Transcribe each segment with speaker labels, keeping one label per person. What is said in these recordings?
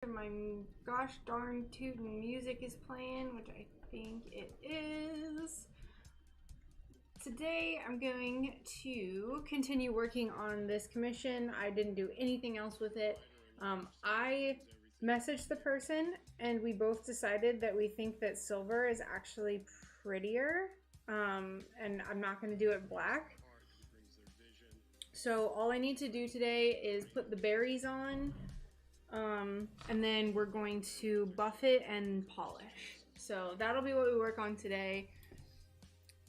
Speaker 1: My gosh darn tootin' music is playing, which I think it is. Today I'm going to continue working on this commission. I didn't do anything else with it. I messaged the person and we both decided that we think that silver is actually prettier, and I'm not going to do it black. So all I need to do today is put the berries on, and then we're going to buff it and polish. So that'll be what we work on today.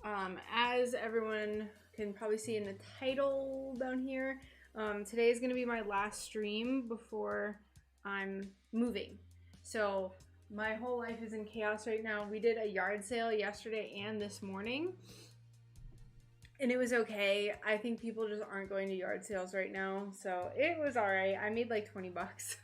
Speaker 1: As everyone can probably see in the title down here, today is going to be my last stream before I'm moving. So my whole life is in chaos right now. We did a yard sale yesterday and this morning, and it was okay. I think people just aren't going to yard sales right now, so it was all right. I made like 20 bucks.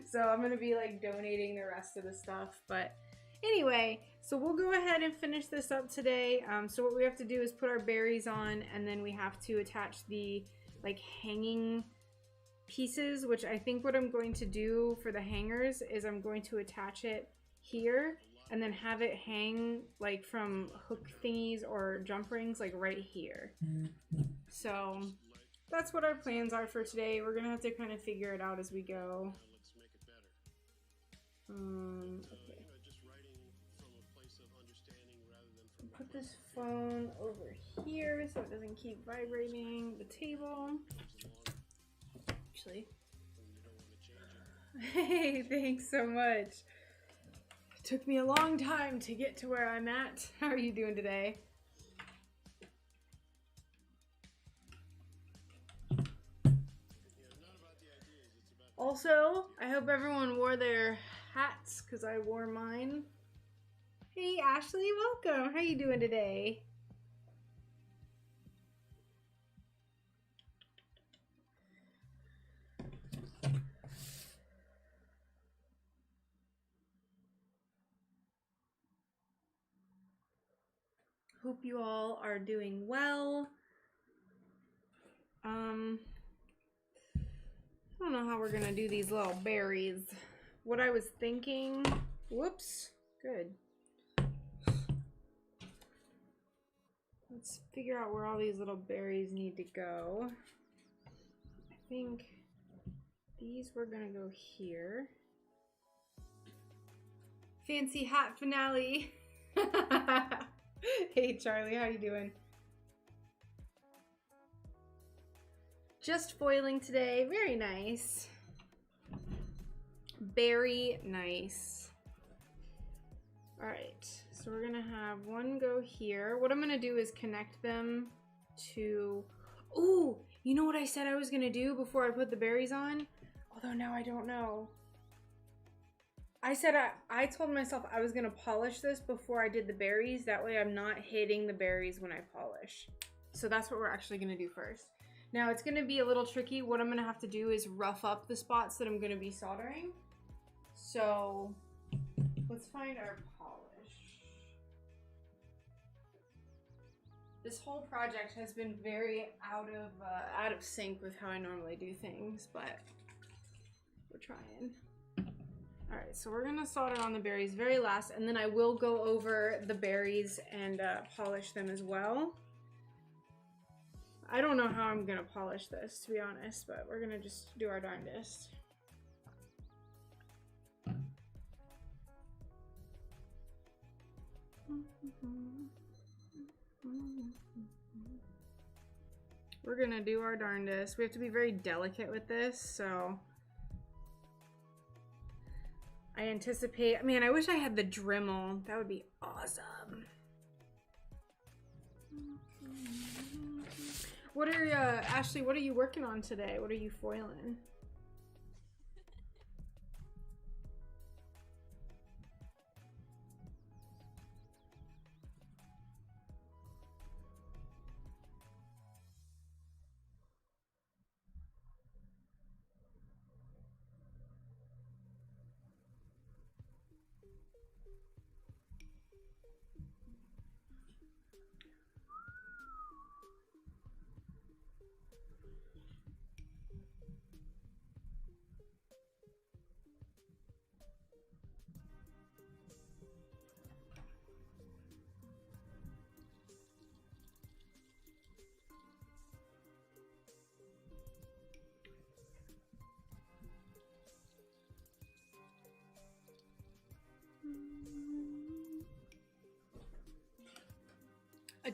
Speaker 1: So I'm gonna be like donating the rest of the stuff. But anyway, so we'll go ahead and finish this up today. So what we have to do is put our berries on, and then we have to attach the like hanging pieces, which I think what I'm going to do for the hangers is I'm going to attach it here and then have it hang like from hook thingies or jump rings like right here. So that's what our plans are for today. We're gonna have to kind of figure it out as we go. Okay. Put this phone over here so it doesn't keep vibrating the table. Actually, hey, thanks so much. It took me a long time to get to where I'm at. How are you doing today? Also, I hope everyone wore their hats because I wore mine. Hey Ashley, welcome. How you doing today? Hope you all are doing well. I don't know how we're gonna do these little berries. What I was thinking, whoops, good. Let's figure out where all these little berries need to go. I think these were gonna go here. Fancy hat finale. Hey Charlie, how you doing? Just foiling today. Very nice. Very nice. All right, so we're gonna have one go here. What I'm gonna do is connect them to, ooh, you know what I said I was gonna do before I put the berries on? Although now I don't know. I said I told myself I was gonna polish this before I did the berries. That way I'm not hitting the berries when I polish. So that's what we're actually gonna do first. Now it's gonna be a little tricky. What I'm gonna have to do is rough up the spots that I'm gonna be soldering. So let's find our polish. This whole project has been very out of sync with how I normally do things, but we're trying. All right, so we're gonna solder on the berries very last, and then I will go over the berries and polish them as well. I don't know how I'm gonna polish this, to be honest, but we're gonna just do our darndest. We're gonna do our darndest. We have to be very delicate with this, so I anticipate, man, I wish I had the Dremel. That would be awesome. What are Ashley, what are you working on today? What are you foiling?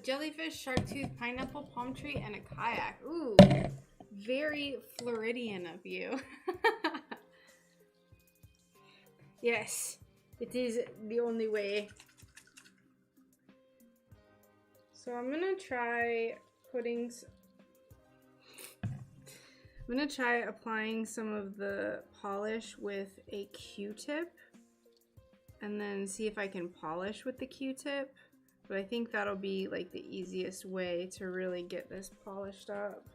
Speaker 1: jellyfish, shark tooth, pineapple, palm tree, and a kayak. Ooh, very Floridian of you. Yes, it is the only way. So I'm gonna try applying some of the polish with a Q-tip and then see if I can polish with the Q-tip. But I think that'll be like the easiest way to really get this polished up.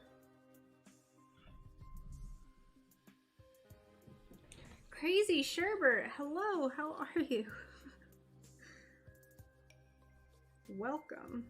Speaker 1: Crazy Sherbert, hello, how are you? Welcome.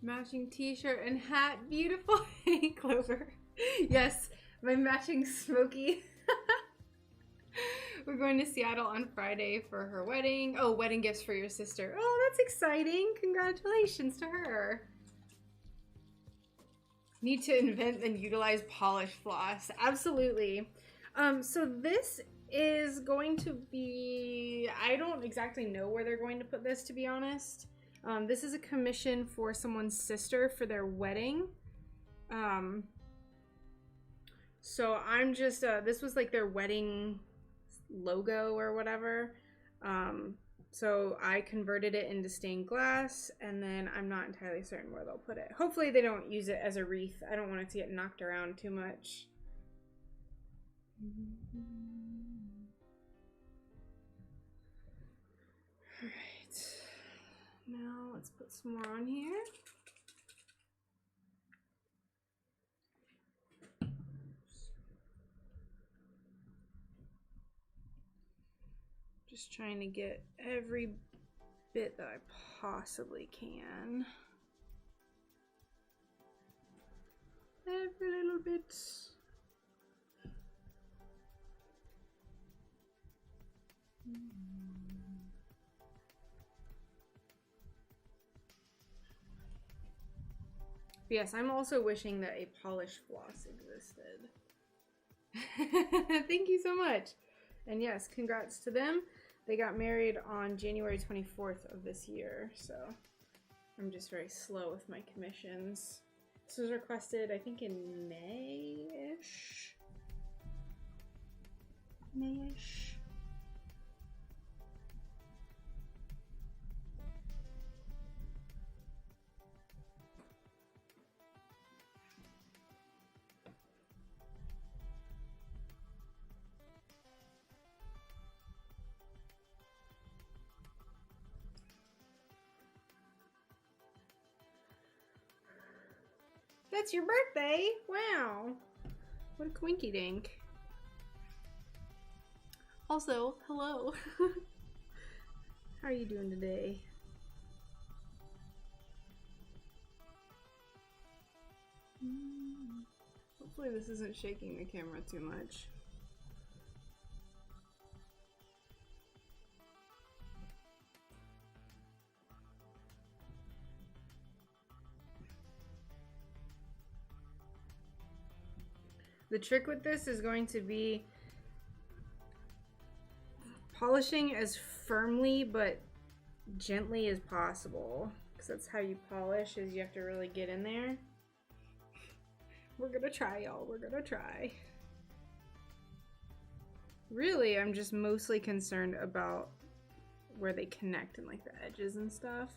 Speaker 1: Matching t-shirt and hat, beautiful. Hey, Clover. Yes, my matching smoky. We're going to Seattle on Friday for her wedding. Oh, wedding gifts for your sister. Oh, that's exciting. Congratulations to her. Need to invent and utilize polish floss. Absolutely. So this is going to be, I don't exactly know where they're going to put this, to be honest. This is a commission for someone's sister for their wedding. So I'm just, this was like their wedding logo or whatever. So I converted it into stained glass, and then I'm not entirely certain where they'll put it. Hopefully they don't use it as a wreath. I don't want it to get knocked around too much. All right. Now let's put some more on here. Just trying to get every bit that I possibly can. Every little bit. Yes, I'm also wishing that a polish floss existed. Thank you so much. And yes, congrats to them. They got married on January 24th of this year, so I'm just very slow with my commissions. This was requested, I think, in May-ish? May-ish? That's your birthday? Wow. What a coinky dink. Also, hello. How are you doing today? Hopefully this isn't shaking the camera too much. The trick with this is going to be polishing as firmly but gently as possible, because that's how you polish, is you have to really get in there. We're gonna try, y'all. We're gonna try. Really, I'm just mostly concerned about where they connect and like the edges and stuff.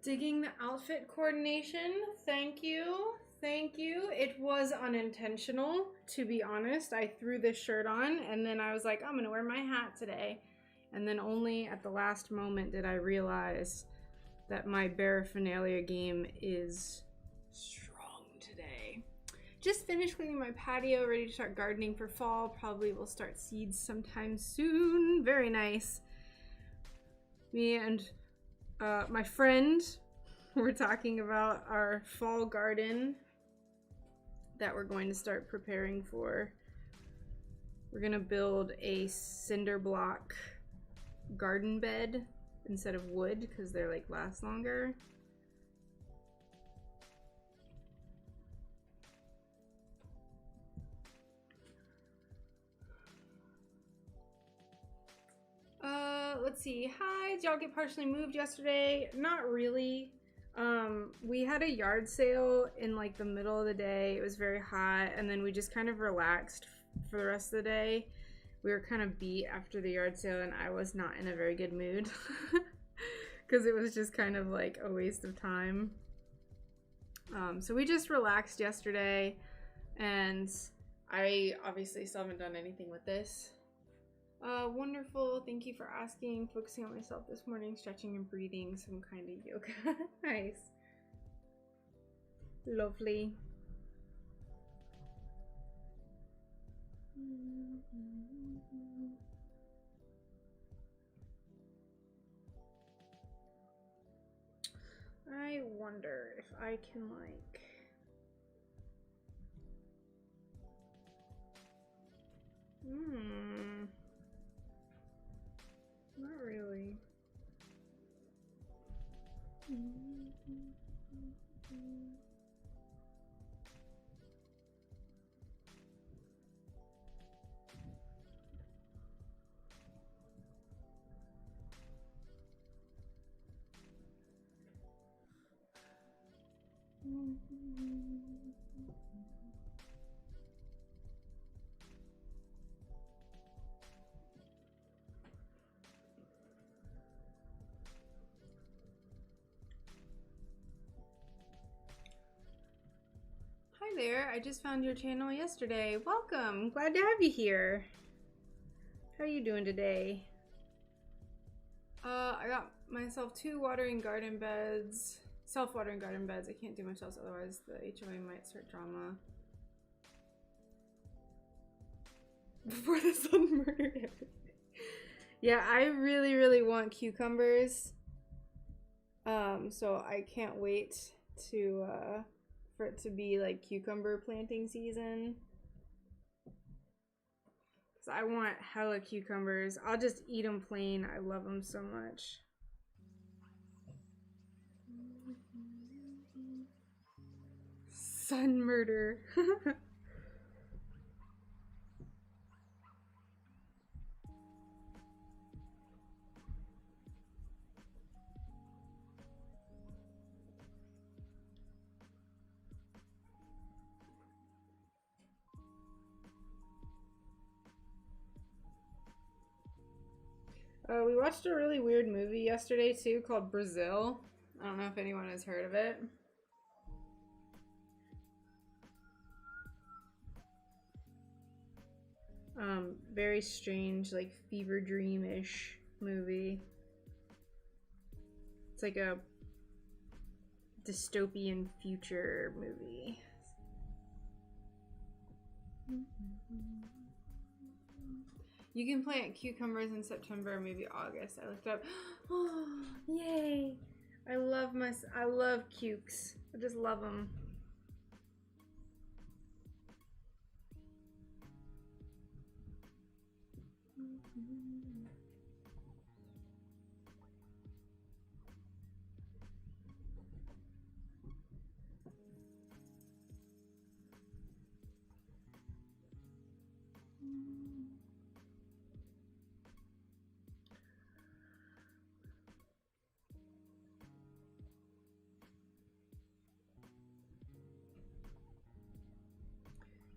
Speaker 1: Digging the outfit coordination. Thank you. Thank you. It was unintentional, to be honest. I threw this shirt on and then I was like, I'm gonna wear my hat today. And then only at the last moment did I realize that my paraphernalia game is strong today. Just finished cleaning my patio, ready to start gardening for fall. Probably will start seeds sometime soon. Very nice. Me and my friend were talking about our fall garden that we're going to start preparing for. We're gonna build a cinder block garden bed instead of wood because they're like last longer. Let's see. Hi, did y'all get partially moved yesterday? Not really. We had a yard sale in like the middle of the day. It was very hot, and then we just kind of relaxed for the rest of the day. We were kind of beat after the yard sale, and I was not in a very good mood because it was just kind of like a waste of time. So we just relaxed yesterday, and I obviously still haven't done anything with this. Wonderful. Thank you for asking. Focusing on myself this morning, stretching and breathing, some kind of yoga. Nice. Lovely. I wonder if I can like not really. Hi there, I just found your channel yesterday. Welcome, glad to have you here. How are you doing today? I got myself 2 watering garden beds. Self-watering garden beds. I can't do much else, otherwise the HOA might start drama. Before the sun murdered everything. Yeah, I really, really want cucumbers. So I can't wait to for it to be like cucumber planting season. Cause I want hella cucumbers. I'll just eat them plain. I love them so much. Sun murder. We watched a really weird movie yesterday too called Brazil. I don't know if anyone has heard of it. Very strange, like fever dream-ish movie. It's like a dystopian future movie. You can plant cucumbers in September, maybe August. I looked up. Oh, yay! I love cukes. I just love them.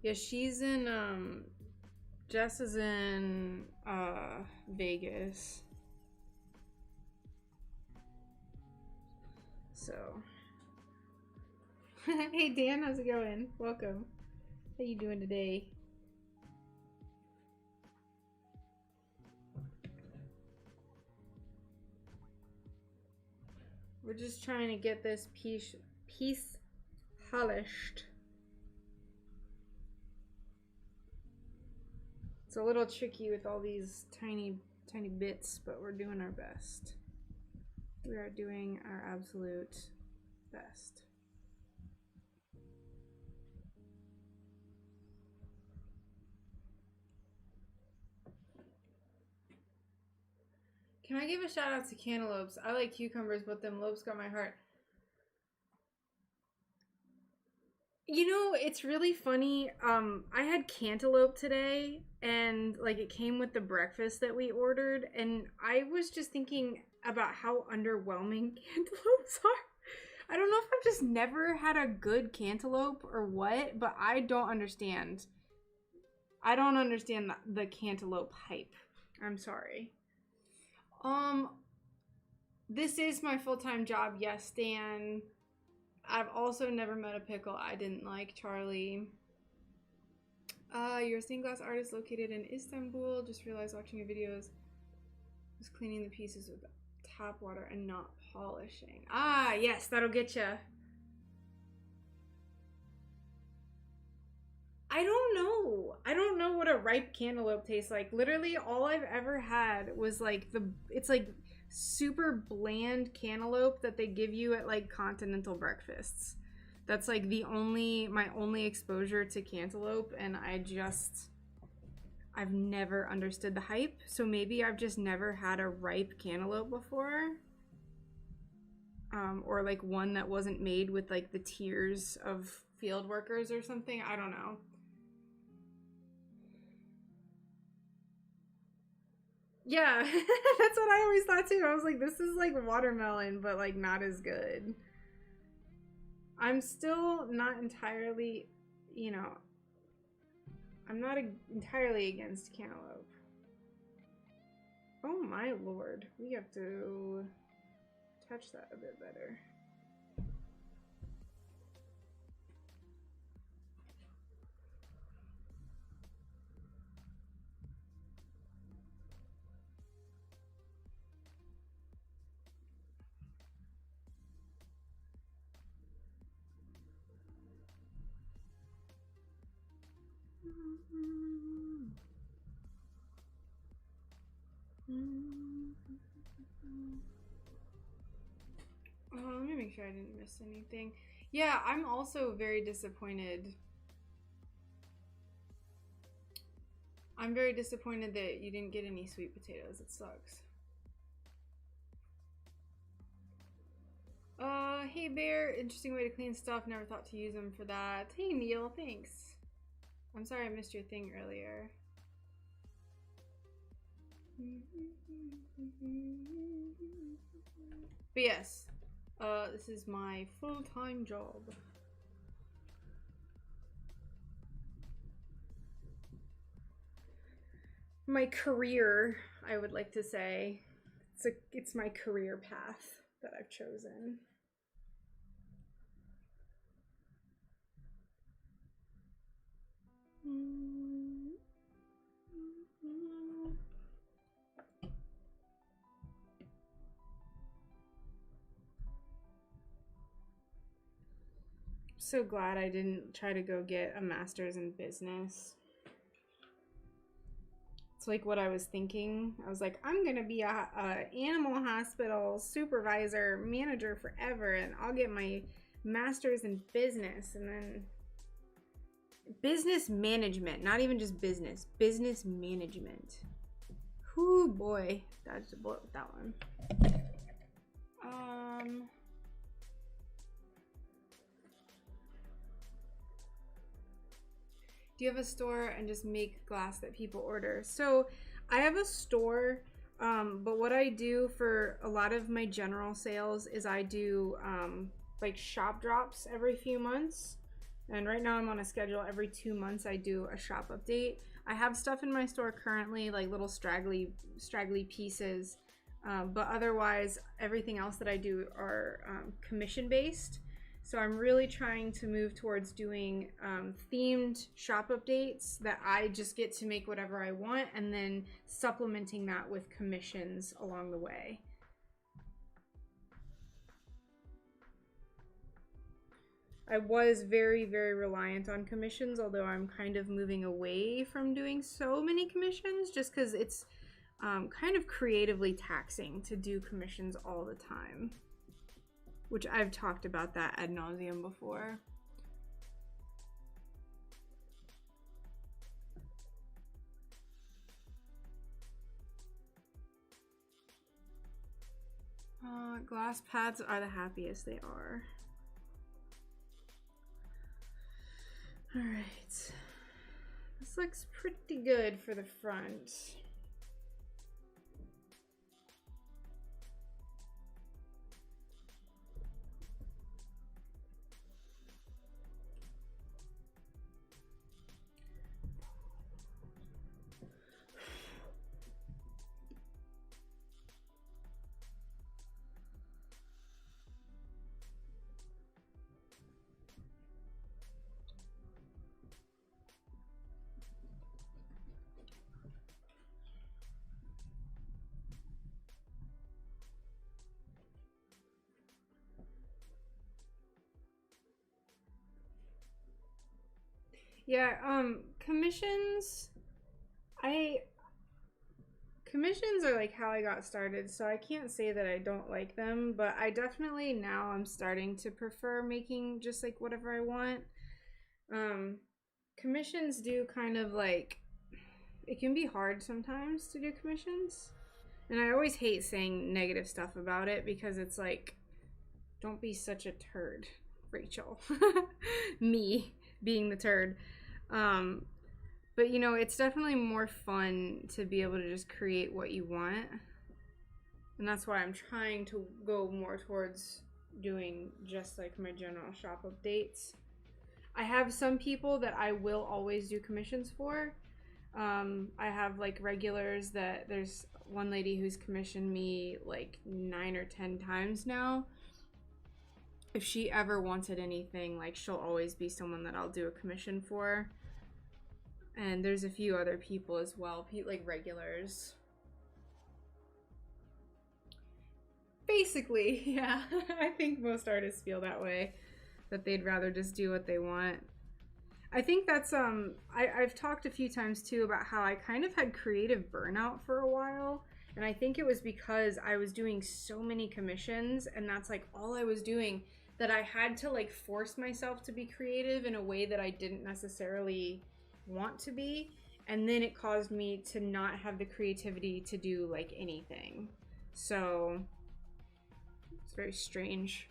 Speaker 1: Yeah, she's in, Jess is in, Vegas. So, hey Dan, how's it going? Welcome. How you doing today? We're just trying to get this piece polished. It's a little tricky with all these tiny bits, but we're doing our best. We are doing our absolute best. Can I give a shout out to cantaloupes? I like cucumbers, but them lopes got my heart. You know, it's really funny. I had cantaloupe today, and like it came with the breakfast that we ordered, and I was just thinking about how underwhelming cantaloupes are. I don't know if I've just never had a good cantaloupe or what, but I don't understand. I don't understand the cantaloupe hype. I'm sorry. This is my full-time job, yes, Dan. I've also never met a pickle I didn't like, Charlie. You're a stained glass artist located in Istanbul. Just realized watching your videos was cleaning the pieces with tap water and not polishing. Ah, yes, that'll get you. I don't know. I don't know what a ripe cantaloupe tastes like. Literally, all I've ever had was like it's like super bland cantaloupe that they give you at like continental breakfasts. That's like my only exposure to cantaloupe, and I've never understood the hype. So maybe I've just never had a ripe cantaloupe before. Or like one that wasn't made with like the tears of field workers or something. I don't know. Yeah, that's what I always thought too. I was like, this is like watermelon, but like not as good. I'm still not entirely, you know, I'm not entirely against cantaloupe. Oh my lord, we have to touch that a bit better. Let me make sure I didn't miss anything. Yeah, I'm also very disappointed. I'm very disappointed that you didn't get any sweet potatoes. It sucks. Hey Bear, interesting way to clean stuff. Never thought to use them for that. Hey Neil, thanks. I'm sorry I missed your thing earlier. But yes, this is my full-time job. My career, I would like to say. It's my career path that I've chosen. So glad I didn't try to go get a master's in business. It's like what I was thinking. I was like, I'm gonna be a animal hospital supervisor, manager forever, and I'll get my master's in business. And then business management, not even just business management. Whoo boy, dodged a bullet with that one. Do you have a store and just make glass that people order? So I have a store, but what I do for a lot of my general sales is I do like shop drops every few months. And right now I'm on a schedule. Every 2 months I do a shop update. I have stuff in my store currently, like little straggly pieces. But otherwise, everything else that I do are commission based. So I'm really trying to move towards doing themed shop updates that I just get to make whatever I want, and then supplementing that with commissions along the way. I was very, very reliant on commissions, although I'm kind of moving away from doing so many commissions just because it's kind of creatively taxing to do commissions all the time, which I've talked about that ad nauseum before. Glass pads are the happiest they are. All right, this looks pretty good for the front. Yeah, commissions are like how I got started, so I can't say that I don't like them, but I definitely now I'm starting to prefer making just like whatever I want. Commissions do kind of like, it can be hard sometimes to do commissions. And I always hate saying negative stuff about it because it's like, don't be such a turd, Rachel. Me being the turd. But you know, it's definitely more fun to be able to just create what you want. And that's why I'm trying to go more towards doing just like my general shop updates. I have some people that I will always do commissions for. I have like regulars that there's one lady who's commissioned me like 9 or 10 times now. If she ever wanted anything, like she'll always be someone that I'll do a commission for. And there's a few other people as well, like regulars. Basically, yeah. I think most artists feel that way, that they'd rather just do what they want. I think that's I've talked a few times too about how I kind of had creative burnout for a while, and I think it was because I was doing so many commissions, and that's like all I was doing, that I had to like force myself to be creative in a way that I didn't necessarily want to be, and then it caused me to not have the creativity to do like anything. So it's very strange.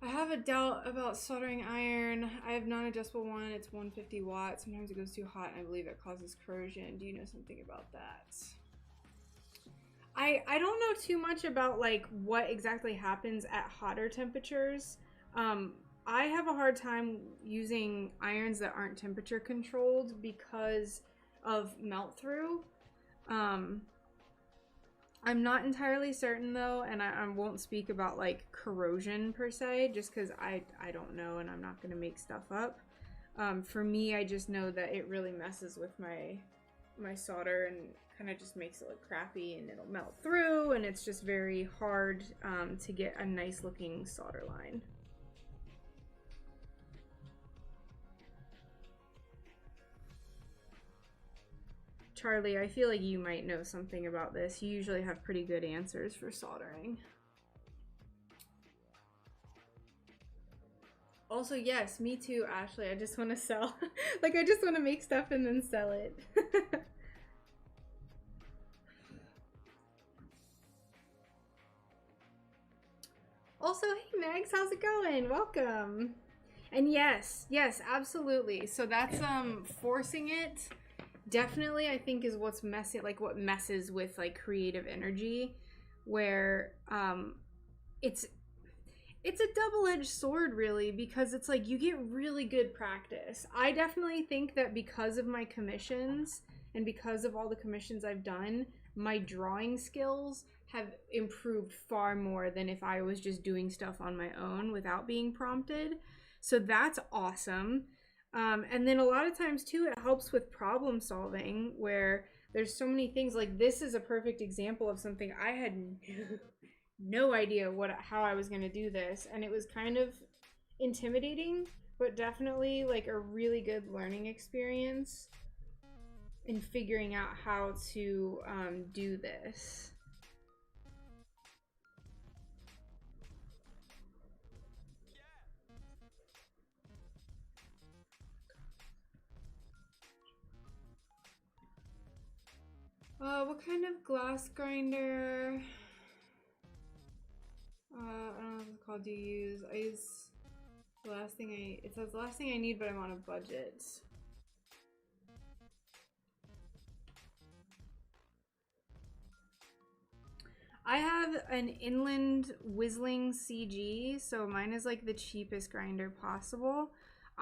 Speaker 1: I have a doubt about soldering iron. I have non-adjustable one. It's 150 watts. Sometimes it goes too hot, and I believe it causes corrosion. Do you know something about that? I don't know too much about like what exactly happens at hotter temperatures. I have a hard time using irons that aren't temperature controlled because of melt through. I'm not entirely certain though, and I won't speak about like corrosion per se, just because I don't know, and I'm not going to make stuff up. For me, I just know that it really messes with my solder and kind of just makes it look crappy, and it'll melt through, and it's just very hard to get a nice looking solder line. Charlie, I feel like you might know something about this. You usually have pretty good answers for soldering. Also, yes, me too, Ashley. I just want to sell. Like, I just want to make stuff and then sell it. Also, hey Megs, how's it going? Welcome. And yes, absolutely. So that's forcing it. Definitely, I think is what's messy, like what messes with like creative energy, where it's a double-edged sword really, because it's like you get really good practice. I definitely think that because of my commissions And because of all the commissions I've done, my drawing skills have improved far more than if I was just doing stuff on my own without being prompted. So that's awesome. And then a lot of times too, it helps with problem solving where there's so many things. Like this is a perfect example of something I had no idea how I was going to do this. And it was kind of intimidating, but definitely like a really good learning experience in figuring out how to do this. What kind of glass grinder? I don't know what it's called. Do you use? I use the last thing it says the last thing I need, but I'm on a budget. I have an Inland Whistling CG, so mine is like the cheapest grinder possible.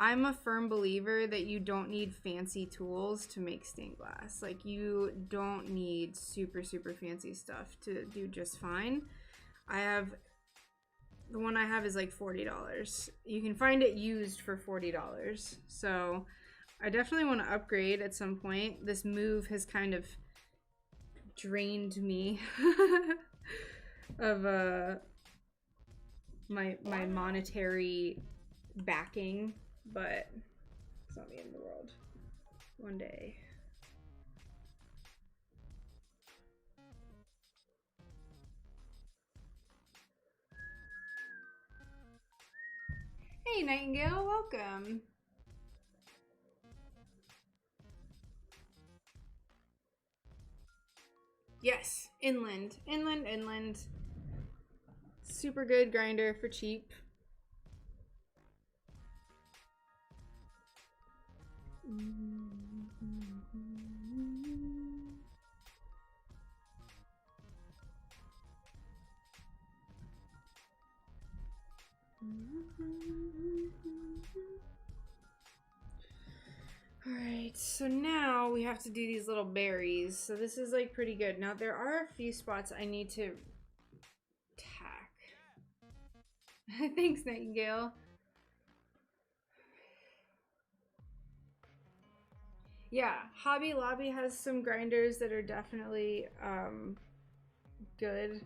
Speaker 1: I'm a firm believer that you don't need fancy tools to make stained glass. Like you don't need super fancy stuff to do just fine. The one I have is like $40. You can find it used for $40. So I definitely want to upgrade at some point. This move has kind of drained me of my monetary backing, but it's not the end of the world. One day. Hey Nightingale, welcome. Yes, Inland. Super good grinder for cheap. Alright, so now we have to do these little berries. So this is like pretty good. Now there are a few spots I need to tack. Thanks, Nightingale. Yeah, Hobby Lobby has some grinders that are definitely good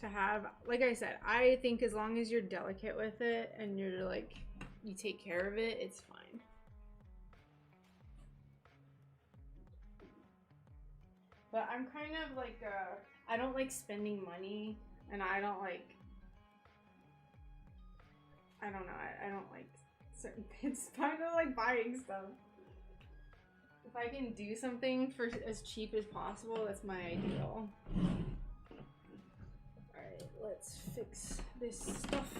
Speaker 1: to have. Like I said, I think as long as you're delicate with it and you're like, you take care of it, it's fine. But I'm kind of like, I don't like spending money, and I don't like, I don't know, I don't like certain things. It's kind of like buying stuff. If I can do something for as cheap as possible, that's my ideal. Alright, let's fix this stuff.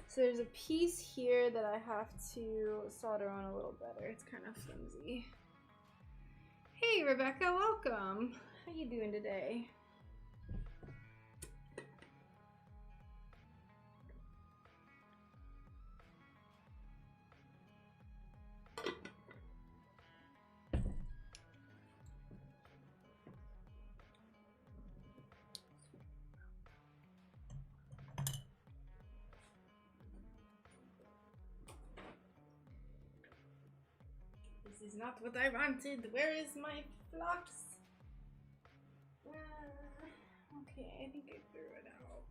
Speaker 1: So there's a piece here that I have to solder on a little better. It's kind of flimsy. Hey Rebecca, welcome. How you doing today? This is not what I wanted. Where is my flux? Okay, I think I threw it out.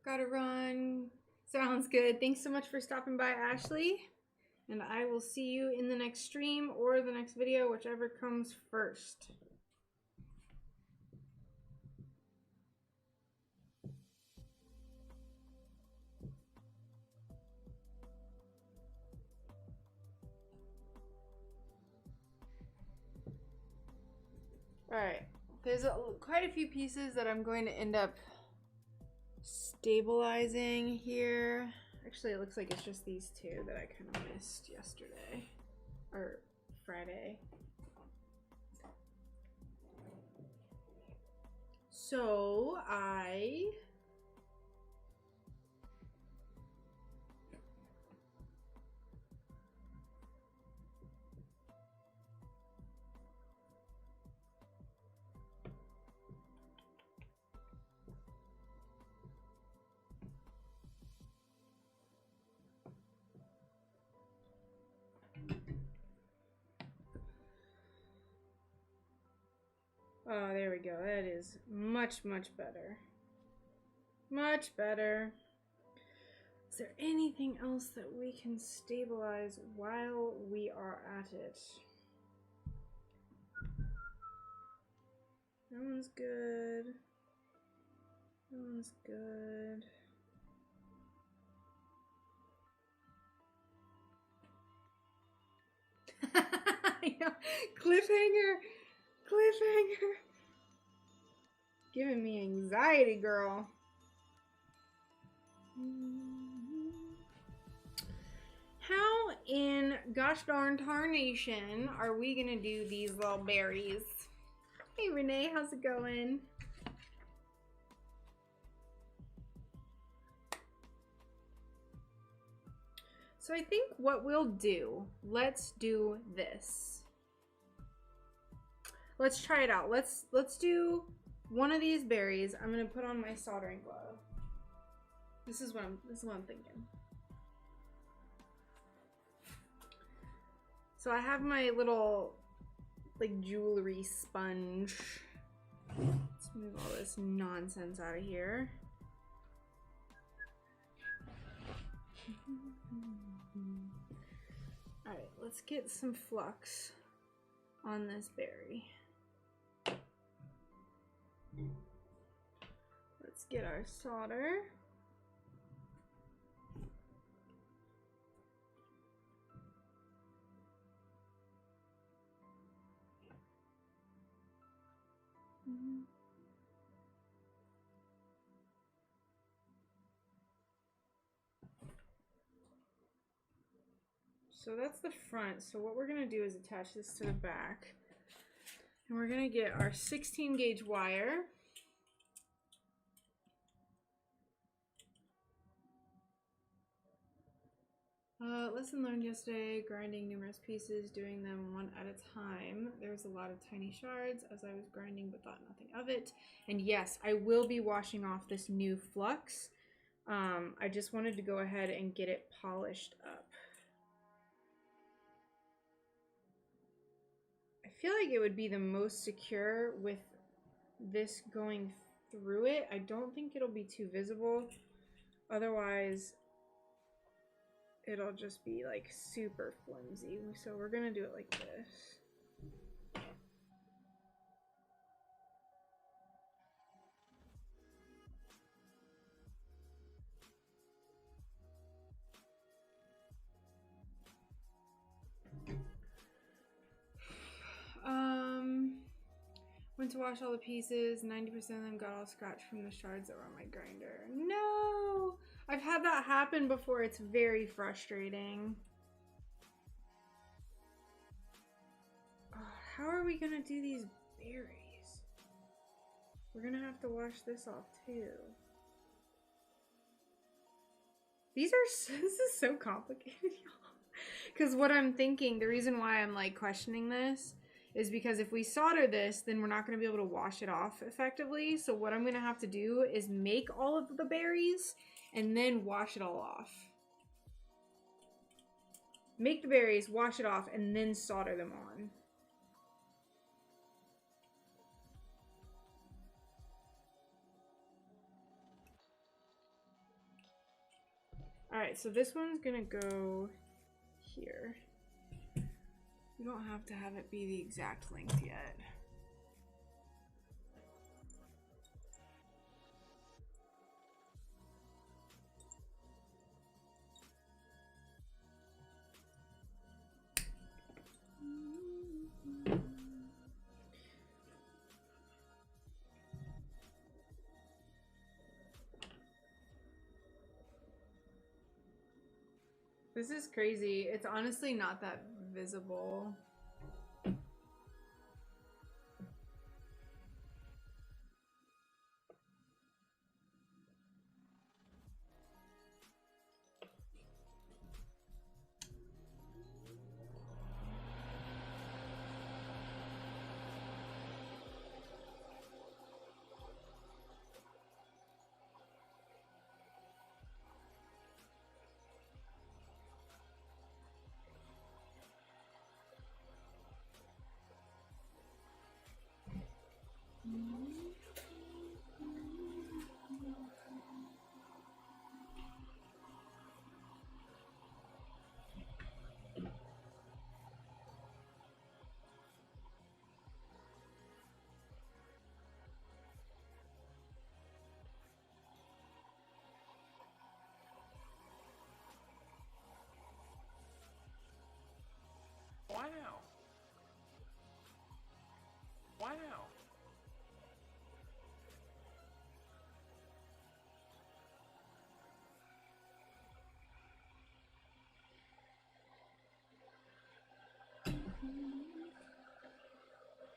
Speaker 1: Gotta run. Sounds good. Thanks so much for stopping by, Ashley. And I will see you in the next stream or the next video, whichever comes first. Alright, there's quite a few pieces that I'm going to end up stabilizing here. Actually, it looks like it's just these two that I kind of missed yesterday or Friday. So oh, there we go. That is much, much better. Much better. Is there anything else that we can stabilize while we are at it? That one's good. That one's good. I know. Cliffhanger. Cliffhanger. Giving me anxiety, girl. How in gosh darn tarnation are we gonna do these little berries? Hey Renee, how's it going? So I think what we'll do, let's do this. Let's try it out. Let's do one of these berries. I'm gonna put on my soldering glove. This is what I'm thinking. So I have my little like jewelry sponge. Let's move all this nonsense out of here. All right, let's get some flux on this berry. Let's get our solder. So that's the front. So what we're gonna do is attach this to the back. And we're gonna get our 16 gauge wire. Lesson learned yesterday, grinding numerous pieces, doing them one at a time. There was a lot of tiny shards as I was grinding, but thought nothing of it. And yes, I will be washing off this new flux. I just wanted to go ahead and get it polished up. I feel like it would be the most secure with this going through it. I don't think it'll be too visible. Otherwise, it'll just be like super flimsy. So we're gonna do it like this. Went to wash all the pieces. 90% of them got all scratched from the shards that were on my grinder. No! I've had that happen before. It's very frustrating. How are we gonna do these berries? We're gonna have to wash this off too. This is so complicated, y'all. Because what I'm thinking, the reason why I'm like questioning this is because if we solder this, then we're not going to be able to wash it off effectively. So what I'm going to have to do is make all of the berries and then wash it all off. Make the berries, wash it off, and then solder them on. All right, so this one's going to go here. You don't have to have it be the exact length yet. This is crazy. It's honestly not that visible.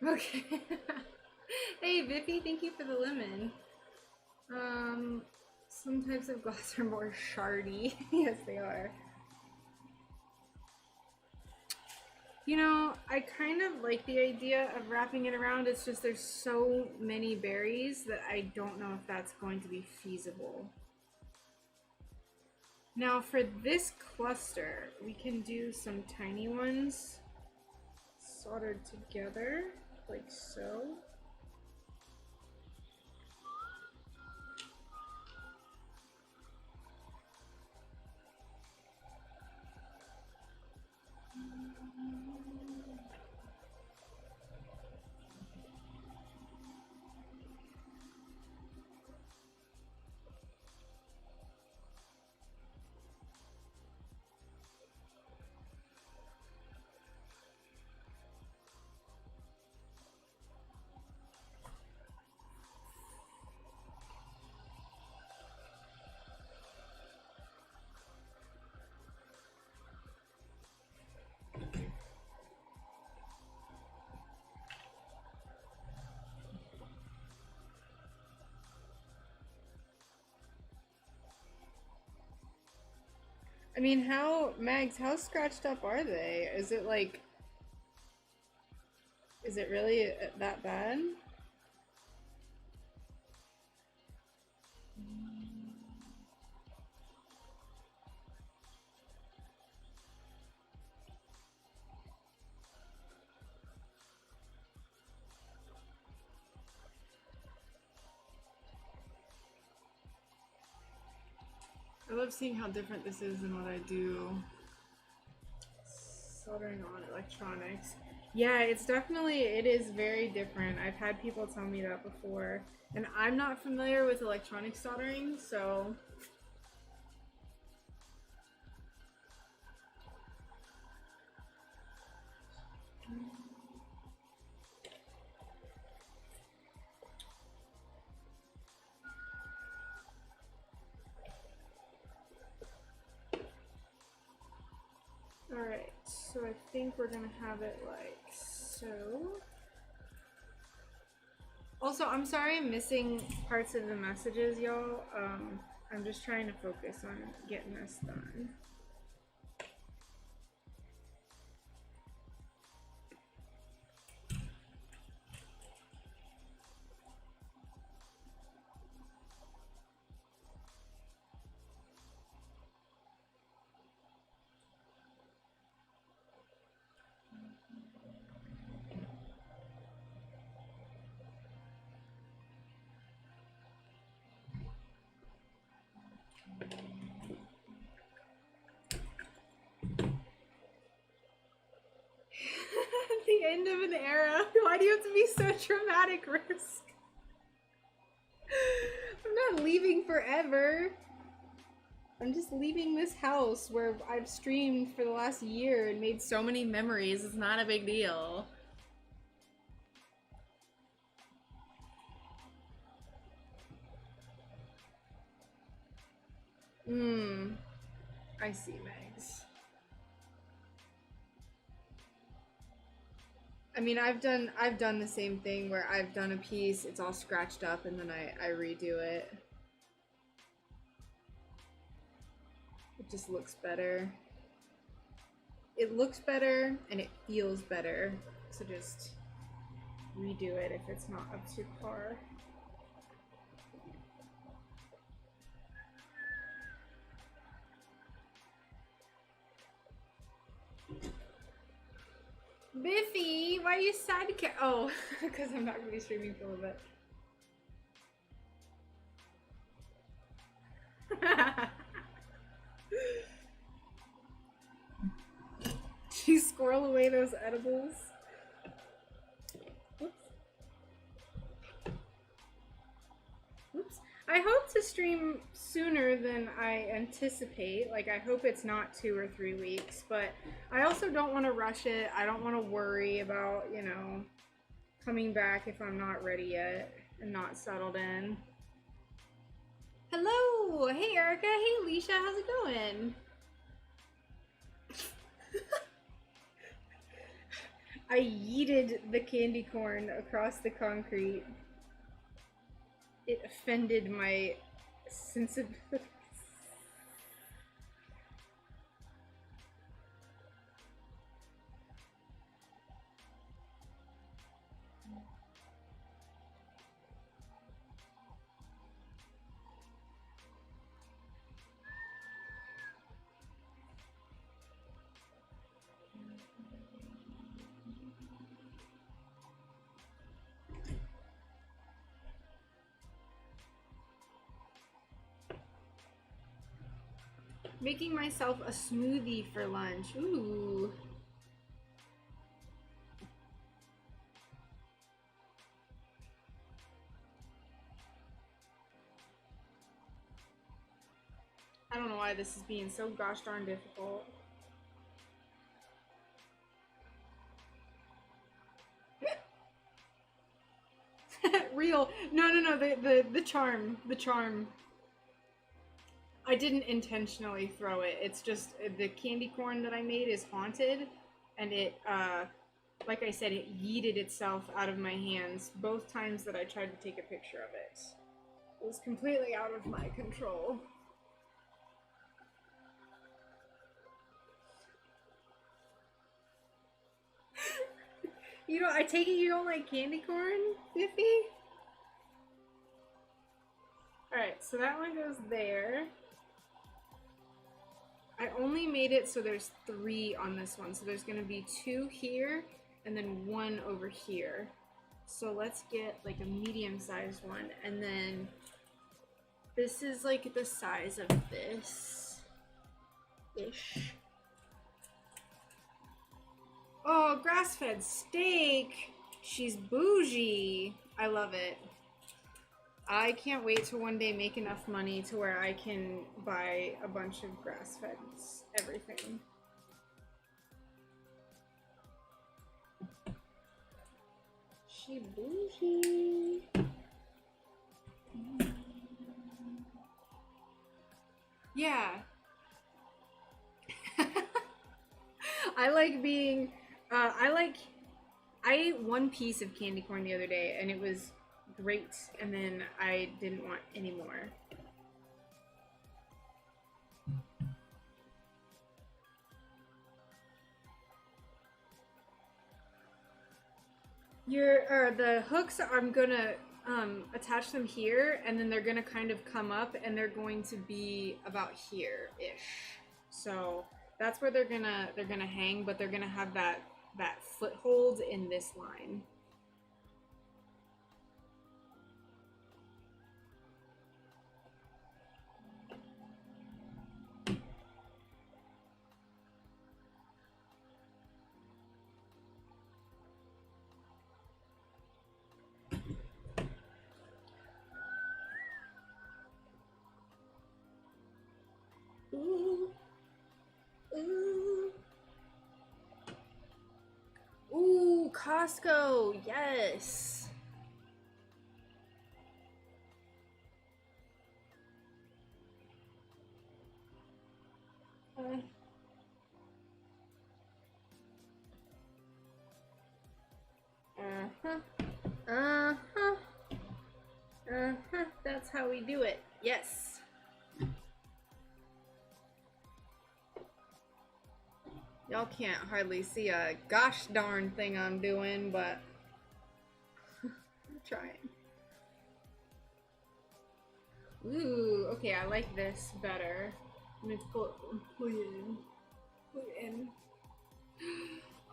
Speaker 1: Okay. Hey, Vippy, thank you for the lemon. Some types of glass are more shardy. Yes, they are. You know, I kind of like the idea of wrapping it around. It's just there's so many berries that I don't know if that's going to be feasible. Now for this cluster, we can do some tiny ones soldered together, like so. I mean, Mags, how scratched up are they? Is it like, is it really that bad? I love seeing how different this is than what I do soldering on electronics. Yeah, it is very different. I've had people tell me that before, and I'm not familiar with electronic soldering, so alright, so I think we're gonna have it like so. Also, I'm sorry I'm missing parts of the messages, y'all. I'm just trying to focus on getting this done. The end of an era. Why do you have to be so dramatic, Risk? I'm not leaving forever. I'm just leaving this house where I've streamed for the last year and made so many memories. It's not a big deal. I see, Megs. I mean, I've done the same thing where I've done a piece, it's all scratched up, and then I redo it. It just looks better. It looks better and it feels better. So just redo it if it's not up to par. Biffy, why are you sad? Oh, because I'm not going to be streaming for a little bit. Did you squirrel away those edibles? Oops. Oops. I hope to stream sooner than I anticipate. Like, I hope it's not 2 or 3 weeks, but I also don't want to rush it. I don't want to worry about, you know, coming back if I'm not ready yet and not settled in. Hello! Hey, Erica. Hey, Alicia. How's it going? I yeeted the candy corn across the concrete. It offended my sensibilities. Making myself a smoothie for lunch. Ooh. I don't know why this is being so gosh darn difficult. Real. No, the charm. The charm. I didn't intentionally throw it. It's just the candy corn that I made is haunted, and it, like I said, it yeeted itself out of my hands both times that I tried to take a picture of it. It was completely out of my control. You know, I take it you don't like candy corn, Biffy? Alright, so that one goes there. I only made it so there's 3 on this one. So there's going to be 2 here and then 1 over here. So let's get like a medium-sized one. And then this is like the size of this-ish. Oh, grass-fed steak! She's bougie! I love it. I can't wait to one day make enough money to where I can buy a bunch of grass-fed everything. She bougie. Yeah. I like being, I ate one piece of candy corn the other day and it was great, and then I didn't want any more. The hooks, I'm gonna attach them here, and then they're gonna kind of come up, and they're going to be about here-ish. So that's where they're gonna hang, but they're gonna have that foothold in this line. Ooh. Ooh. Ooh, Costco, yes. That's how we do it. Yes. Y'all can't hardly see a gosh darn thing I'm doing, but I'm trying. Ooh, okay, I like this better. I'm gonna put it in.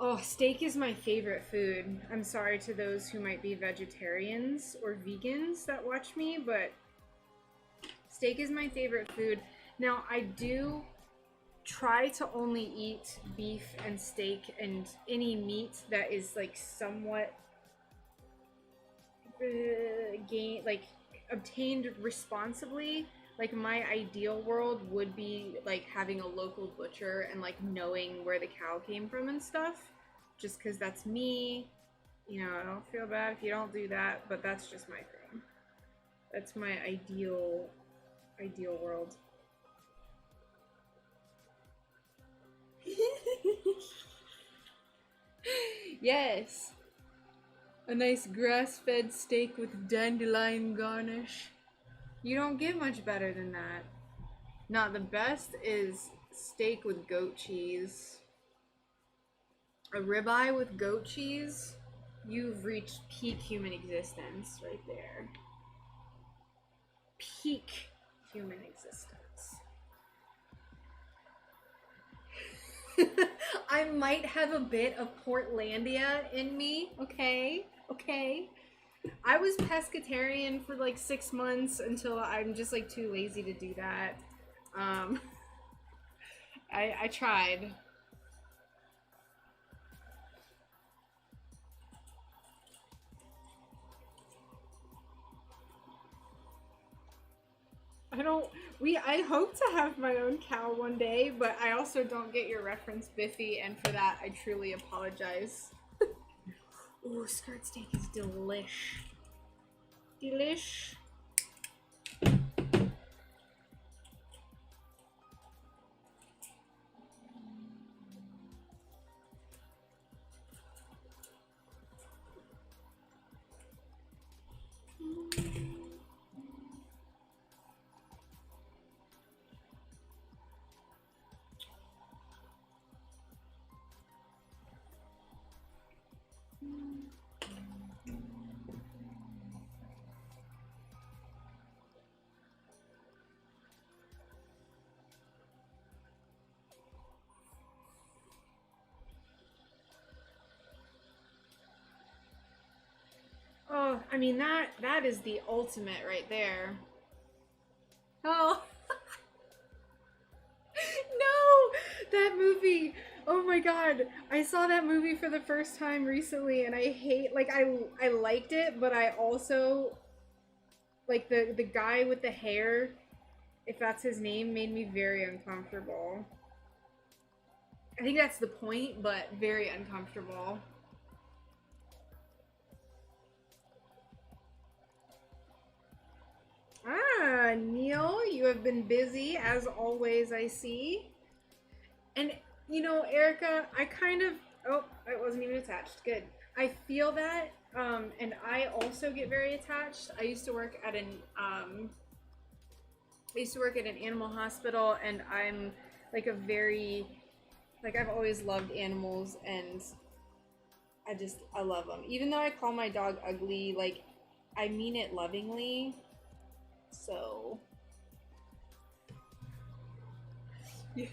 Speaker 1: Oh, steak is my favorite food. I'm sorry to those who might be vegetarians or vegans that watch me, but steak is my favorite food. Now, I do try to only eat beef and steak and any meat that is like somewhat obtained responsibly. Like, my ideal world would be like having a local butcher and like knowing where the cow came from and stuff, just because that's me. You know, I don't feel bad if you don't do that, but that's just my thing. That's my ideal world. Yes. A nice grass-fed steak with dandelion garnish. You don't get much better than that. Now, the best is steak with goat cheese. A ribeye with goat cheese. You've reached peak human existence right there. Peak human existence. I might have a bit of Portlandia in me, okay? Okay. I was pescatarian for like 6 months until I'm just like too lazy to do that. Um, I tried. I hope to have my own cow one day, but I also don't get your reference, Biffy, and for that I truly apologize. Ooh, skirt steak is delish. Delish. Oh, I mean that is the ultimate right there. Oh. No! That movie. Oh my god. I saw that movie for the first time recently and I liked it, but I also like the guy with the hair, if that's his name, made me very uncomfortable. I think that's the point, but very uncomfortable. Ah, Neil, you have been busy as always, I see. And you know, Erica, I kind of oh, it wasn't even attached. Good. I feel that, and I also get very attached. I used to work at an animal hospital, and I'm like a very like I've always loved animals, and I love them. Even though I call my dog ugly, like I mean it lovingly. So yeah.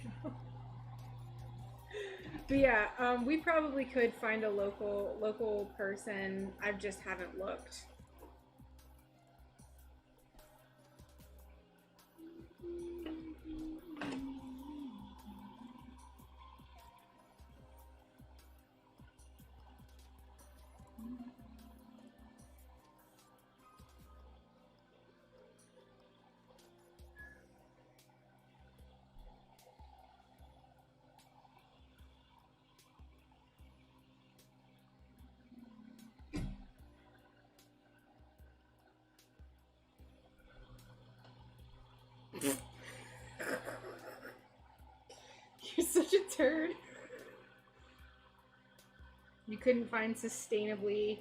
Speaker 1: But yeah, we probably could find a local person. I just haven't looked. You're such a turd. You couldn't find sustainably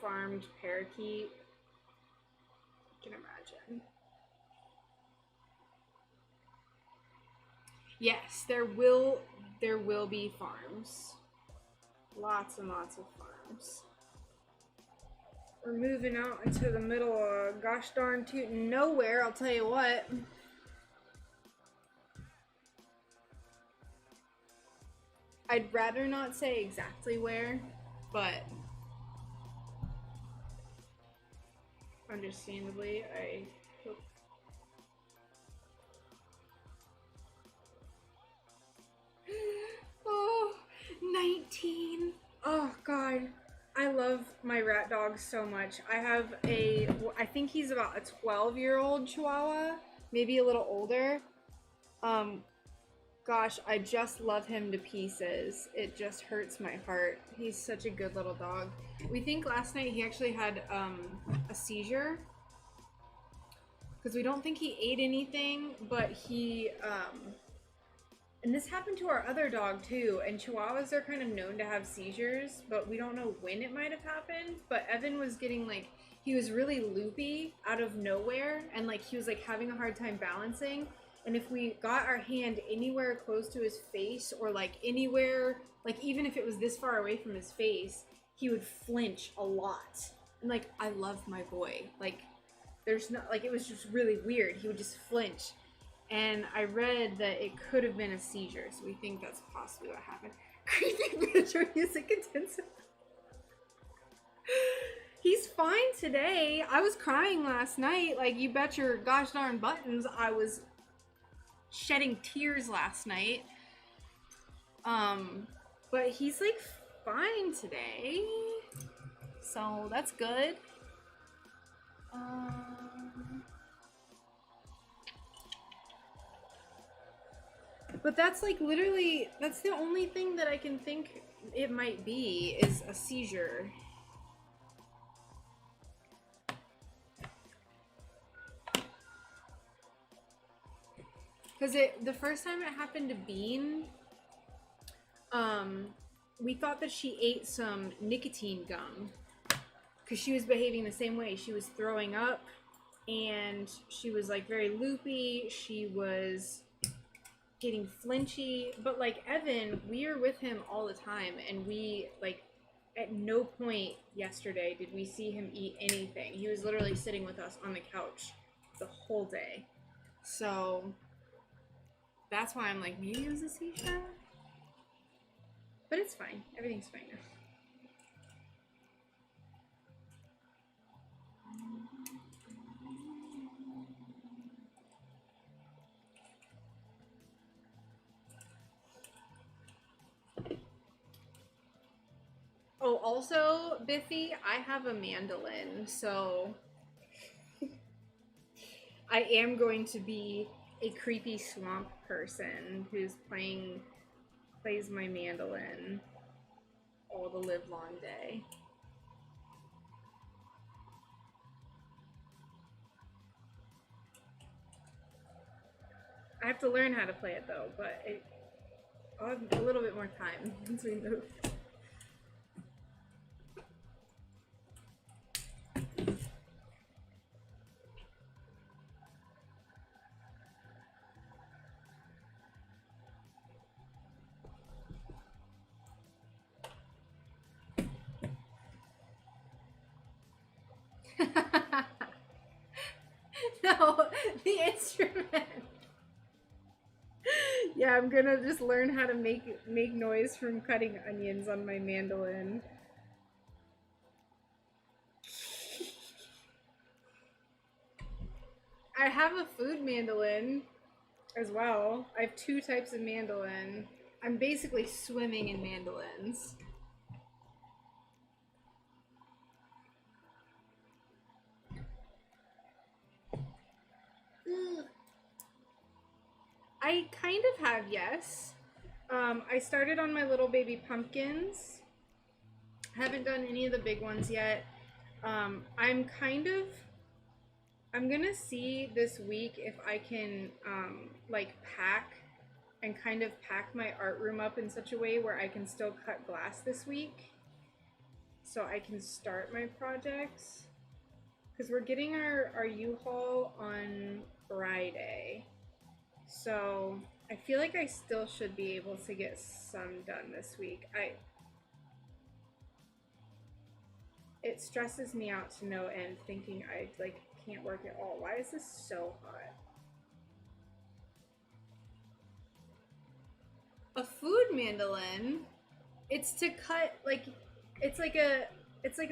Speaker 1: farmed parakeet. I can imagine. Yes, there will be farms. Lots and lots of farms. We're moving out into the middle of gosh darn tootin' nowhere, I'll tell you what. I'd rather not say exactly where, but understandably, I hope. Oh, 19. Oh, God. I love my rat dog so much. I think he's about a 12-year-old Chihuahua, maybe a little older. Gosh, I just love him to pieces. It just hurts my heart. He's such a good little dog. We think last night he actually had a seizure because we don't think he ate anything, but And this happened to our other dog too. And Chihuahuas are kind of known to have seizures, but we don't know when it might have happened. But Evan was getting like, he was really loopy out of nowhere, and like he was like having a hard time balancing. And if we got our hand anywhere close to his face, or like anywhere, like even if it was this far away from his face, he would flinch a lot. And like, I love my boy. Like, there's not, like, it was just really weird. He would just flinch. And I read that it could have been a seizure, so we think that's possibly what happened. Creepy picture music intensive. He's fine today. I was crying last night. Like, you bet your gosh darn buttons I was shedding tears last night. But he's like fine today. So that's good. But that's like literally, that's the only thing that I can think it might be, is a seizure. Because the first time it happened to Bean, we thought that she ate some nicotine gum. Because she was behaving the same way. She was throwing up, and she was like very loopy. She was getting flinchy. But like Evan, we are with him all the time, and we like at no point yesterday did we see him eat anything. He was literally sitting with us on the couch the whole day. So that's why I'm like, maybe it was a seizure. But it's fine. Everything's fine now. Oh, also, Biffy, I have a mandolin, so I am going to be a creepy swamp person who's plays my mandolin all the live long day. I have to learn how to play it though, but I'll have a little bit more time once we move. No, the instrument. Yeah, I'm gonna just learn how to make noise from cutting onions on my mandolin. I have a food mandolin as well. I have 2 types of mandolin. I'm basically swimming in mandolins. I kind of have, yes. I started on my little baby pumpkins. Haven't done any of the big ones yet. I'm gonna see this week if I can like pack and kind of pack my art room up in such a way where I can still cut glass this week, so I can start my projects. Because we're getting our U-Haul on Friday. So I feel like I still should be able to get some done this week. It stresses me out to no end thinking I like can't work at all. Why is this so hot? A food mandolin. It's to cut like it's like a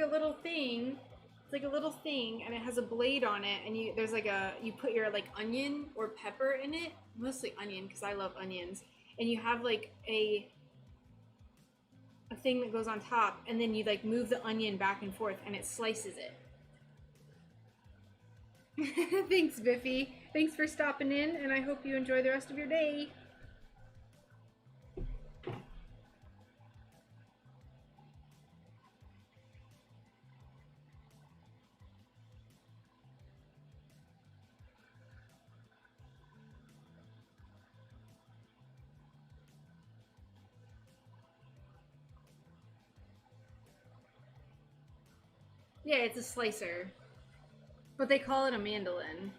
Speaker 1: little thing. It's like a little thing, and it has a blade on it, and you put your like onion or pepper in it, mostly onion because I love onions, and you have like a thing that goes on top, and then you like move the onion back and forth, and it slices it. Thanks, Biffy. Thanks for stopping in, and I hope you enjoy the rest of your day. Yeah, it's a slicer. But they call it a mandolin.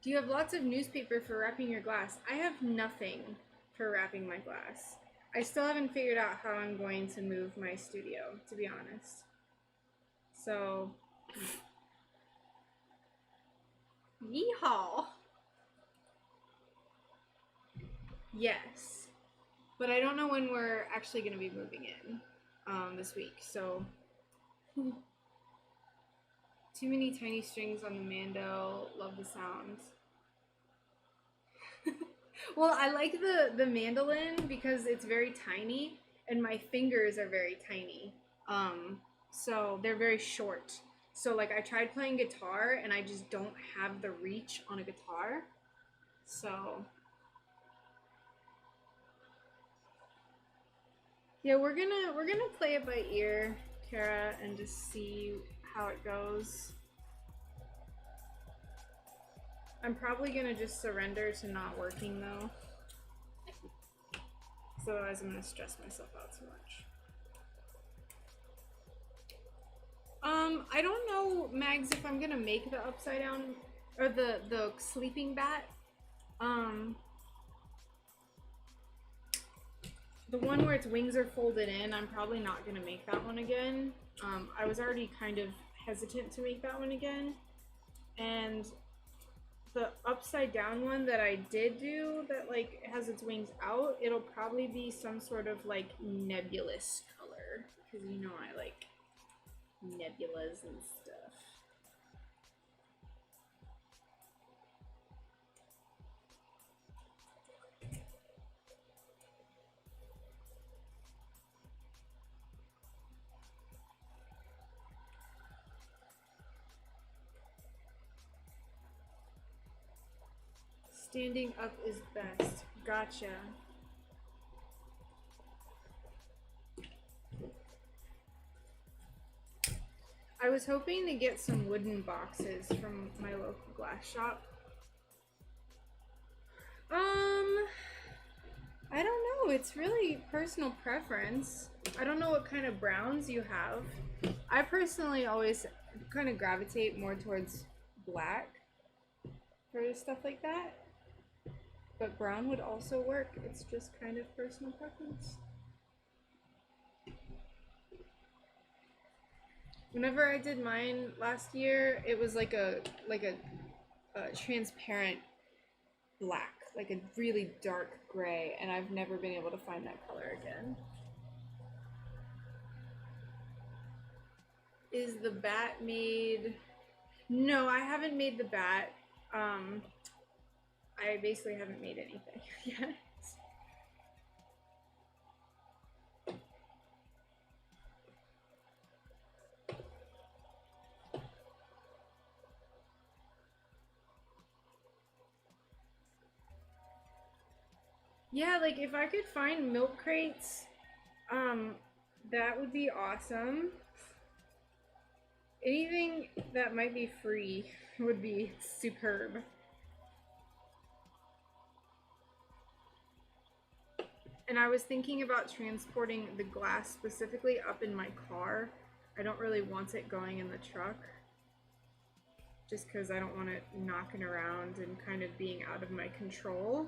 Speaker 1: Do you have lots of newspaper for wrapping your glass? I have nothing for wrapping my glass. I still haven't figured out how I'm going to move my studio, to be honest. So, yeehaw! Yes. But I don't know when we're actually going to be moving in this week, so... Too many tiny strings on the mando. Love the sounds. Well, I like the mandolin because it's very tiny and my fingers are very tiny. So they're very short. So like I tried playing guitar and I just don't have the reach on a guitar. So yeah, we're gonna play it by ear, Kara, and just see how it goes. I'm probably gonna just surrender to not working though. So otherwise I'm gonna stress myself out too much. I don't know, Mags, if I'm gonna make the upside down or the sleeping bat. The one where its wings are folded in, I'm probably not gonna make that one again. I was already kind of hesitant to make that one again. And the upside down one that I did do that like has its wings out, it'll probably be some sort of like nebulous color because you know I like nebulas and stuff. Standing up is best. Gotcha. I was hoping to get some wooden boxes from my local glass shop. I don't know. It's really personal preference. I don't know what kind of browns you have. I personally always kind of gravitate more towards black for stuff like that. But brown would also work. It's just kind of personal preference. Whenever I did mine last year, it was like a transparent black, like a really dark gray, and I've never been able to find that color again. Is the bat made? No, I haven't made the bat. I basically haven't made anything yet. Yeah, like if I could find milk crates, that would be awesome. Anything that might be free would be superb. And I was thinking about transporting the glass specifically up in my car. I don't really want it going in the truck. Just because I don't want it knocking around and kind of being out of my control.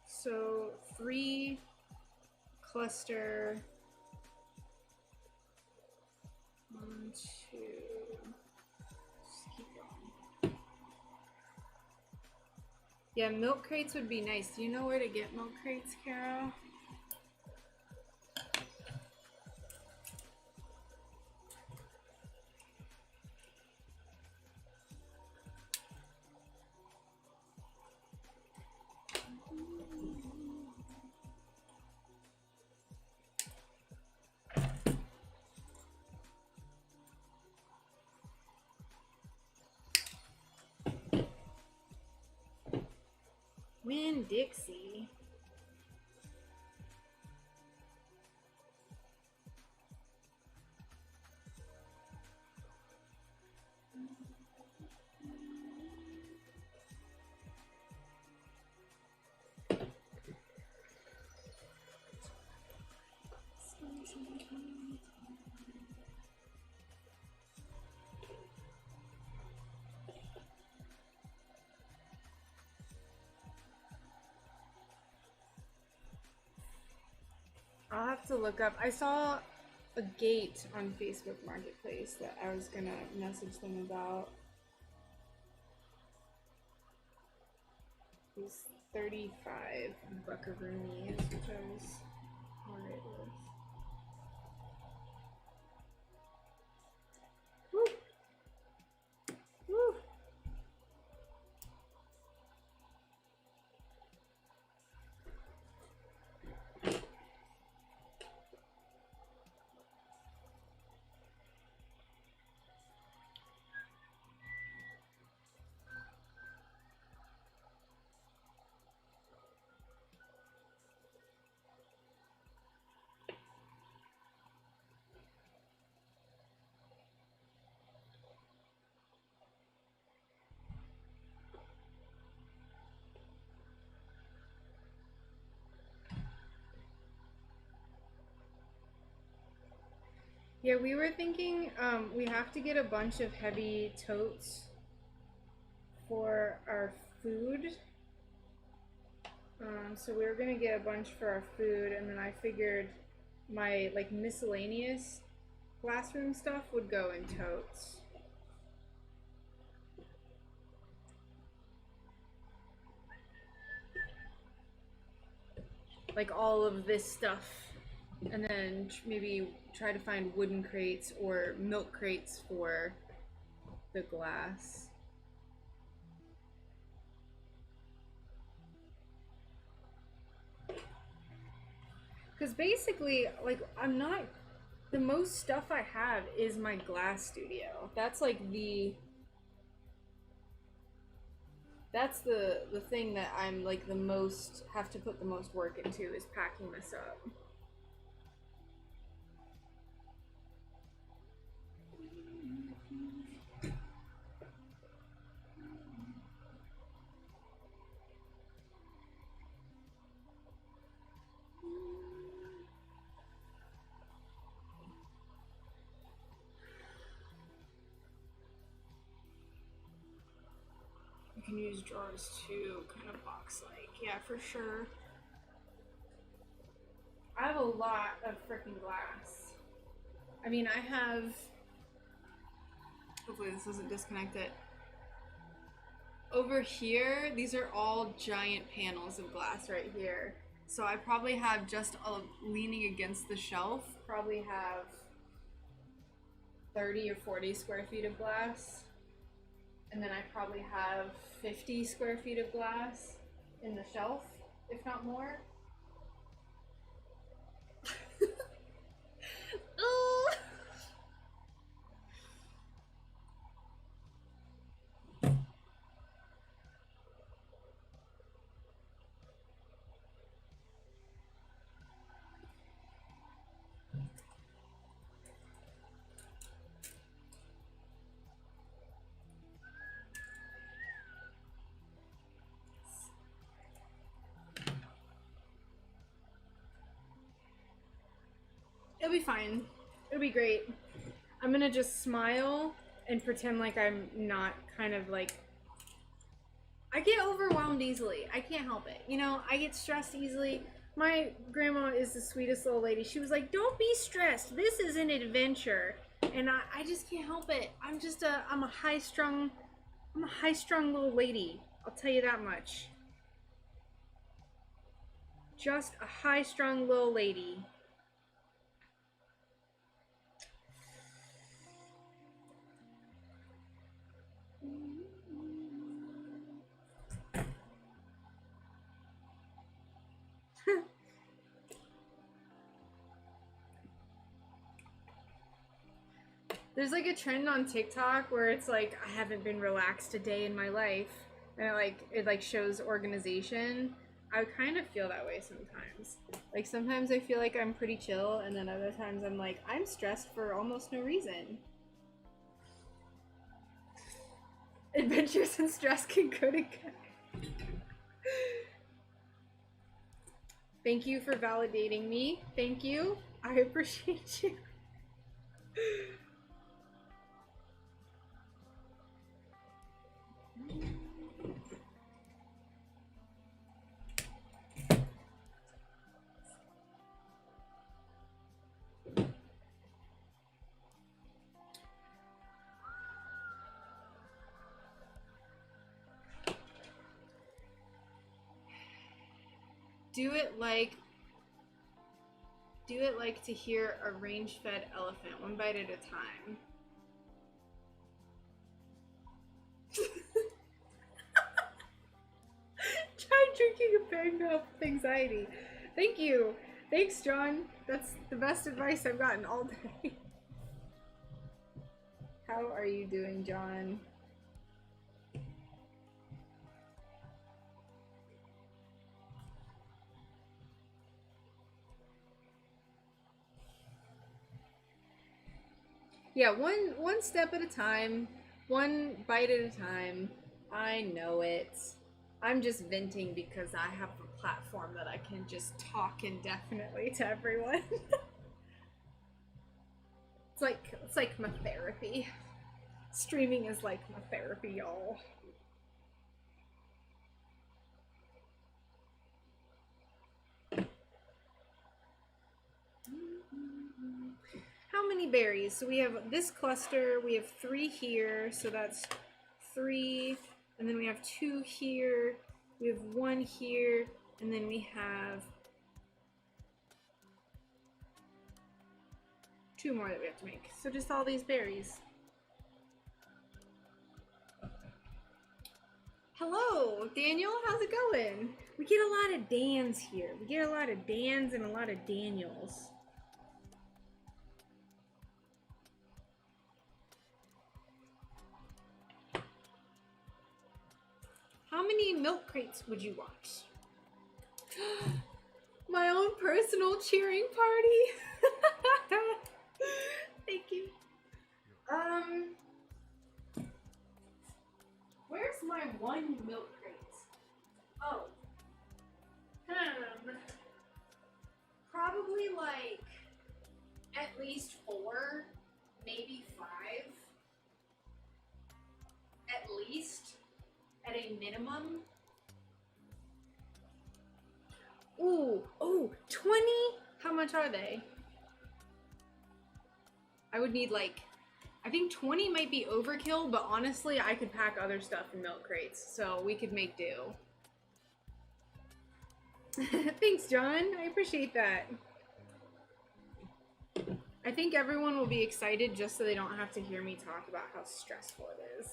Speaker 1: So 3 cluster 1, 2. Just keep going. Yeah, milk crates would be nice. Do you know where to get milk crates, Carol? Winn-Dixie. I'll have to look up. I saw a gate on Facebook Marketplace that I was gonna message them about. These 35 buckaroonies, which I was alright with. Woo! Woo! Yeah, we were thinking we have to get a bunch of heavy totes for our food. So we were gonna get a bunch for our food, and then I figured my like miscellaneous classroom stuff would go in totes. Like all of this stuff. And then maybe try to find wooden crates or milk crates for the glass. Because basically, like, I'm not, the most stuff I have is my glass studio. That's like that's the thing that I'm like the most, have to put the most work into, is packing this up. You can use drawers too, kind of box-like. Yeah, for sure. I have a lot of freaking glass. I mean, I have... Hopefully this doesn't disconnect it. Over here, these are all giant panels of glass right here. So I probably have just leaning against the shelf, probably have 30 or 40 square feet of glass. And then I probably have 50 square feet of glass in the shelf, if not more. Oh. It'll be fine. It'll be great. I'm gonna just smile and pretend like I'm not kind of like... I get overwhelmed easily. I can't help it. You know, I get stressed easily. My grandma is the sweetest little lady. She was like, don't be stressed. This is an adventure. And I just can't help it. I'm a high-strung little lady. I'll tell you that much. Just a high-strung little lady. There's like a trend on TikTok where it's like, I haven't been relaxed a day in my life, and it like shows organization. I kind of feel that way sometimes. Like sometimes I feel like I'm pretty chill, and then other times I'm like, I'm stressed for almost no reason. Adventures and stress can go together. Thank you for validating me. Thank you. I appreciate you. Do it like to hear a range-fed elephant, one bite at a time. Try drinking a bag up with anxiety. Thank you. Thanks, John. That's the best advice I've gotten all day. How are you doing, John? Yeah, one step at a time, one bite at a time. I know it. I'm just venting because I have a platform that I can just talk indefinitely to everyone. It's like my therapy. Streaming is like my therapy, y'all. How many berries? So we have this cluster, we have 3 here, so that's 3, and then we have 2 here, we have 1 here, and then we have 2 more that we have to make. So just all these berries. Hello, Daniel, how's it going? We get a lot of Dans here. We get a lot of Dans and a lot of Daniels. How many milk crates would you want? My own personal cheering party. Thank you. Where's my 1 milk crate? Oh. Probably like at least 4, maybe 5. At least. At a minimum. Ooh, 20? How much are they? I would need like, I think 20 might be overkill, but honestly, I could pack other stuff in milk crates, so we could make do. Thanks, John. I appreciate that. I think everyone will be excited just so they don't have to hear me talk about how stressful it is.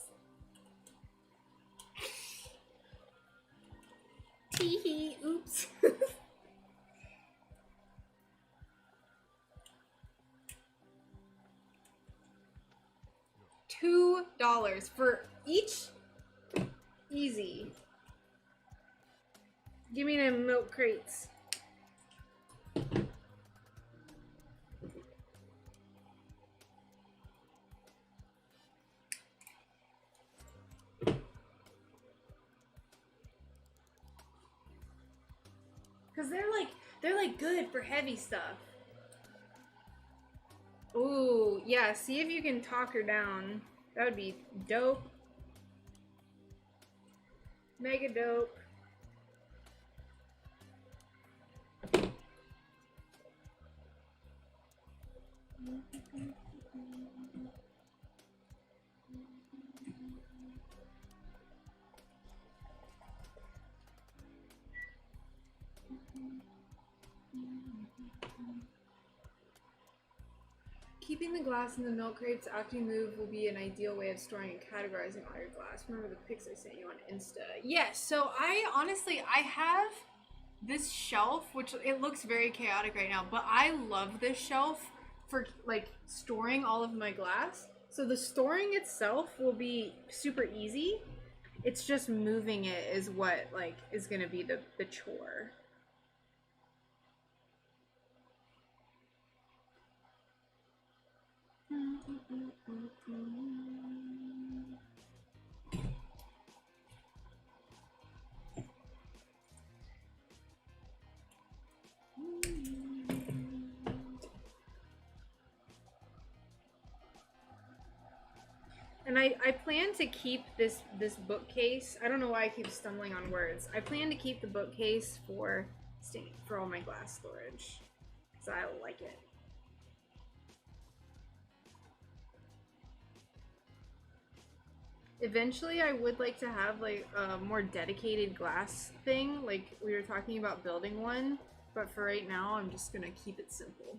Speaker 1: Tee-hee, oops. $2 for each? Easy. Give me them milk crates. Cause they're like good for heavy stuff. Ooh, yeah, see if you can talk her down. That would be dope. Mega dope. Keeping the glass in the milk crates after you move will be an ideal way of storing and categorizing all your glass. Remember the pics I sent you on Insta? Yes, so I have this shelf, which it looks very chaotic right now, but I love this shelf for like storing all of my glass. So the storing itself will be super easy. It's just moving it is what like is gonna be the chore. And I plan to keep this bookcase. I don't know why I keep stumbling on words. I plan to keep the bookcase for all my glass storage, because I like it. Eventually, I would like to have like a more dedicated glass thing, like we were talking about building one. But for right now, I'm just gonna keep it simple.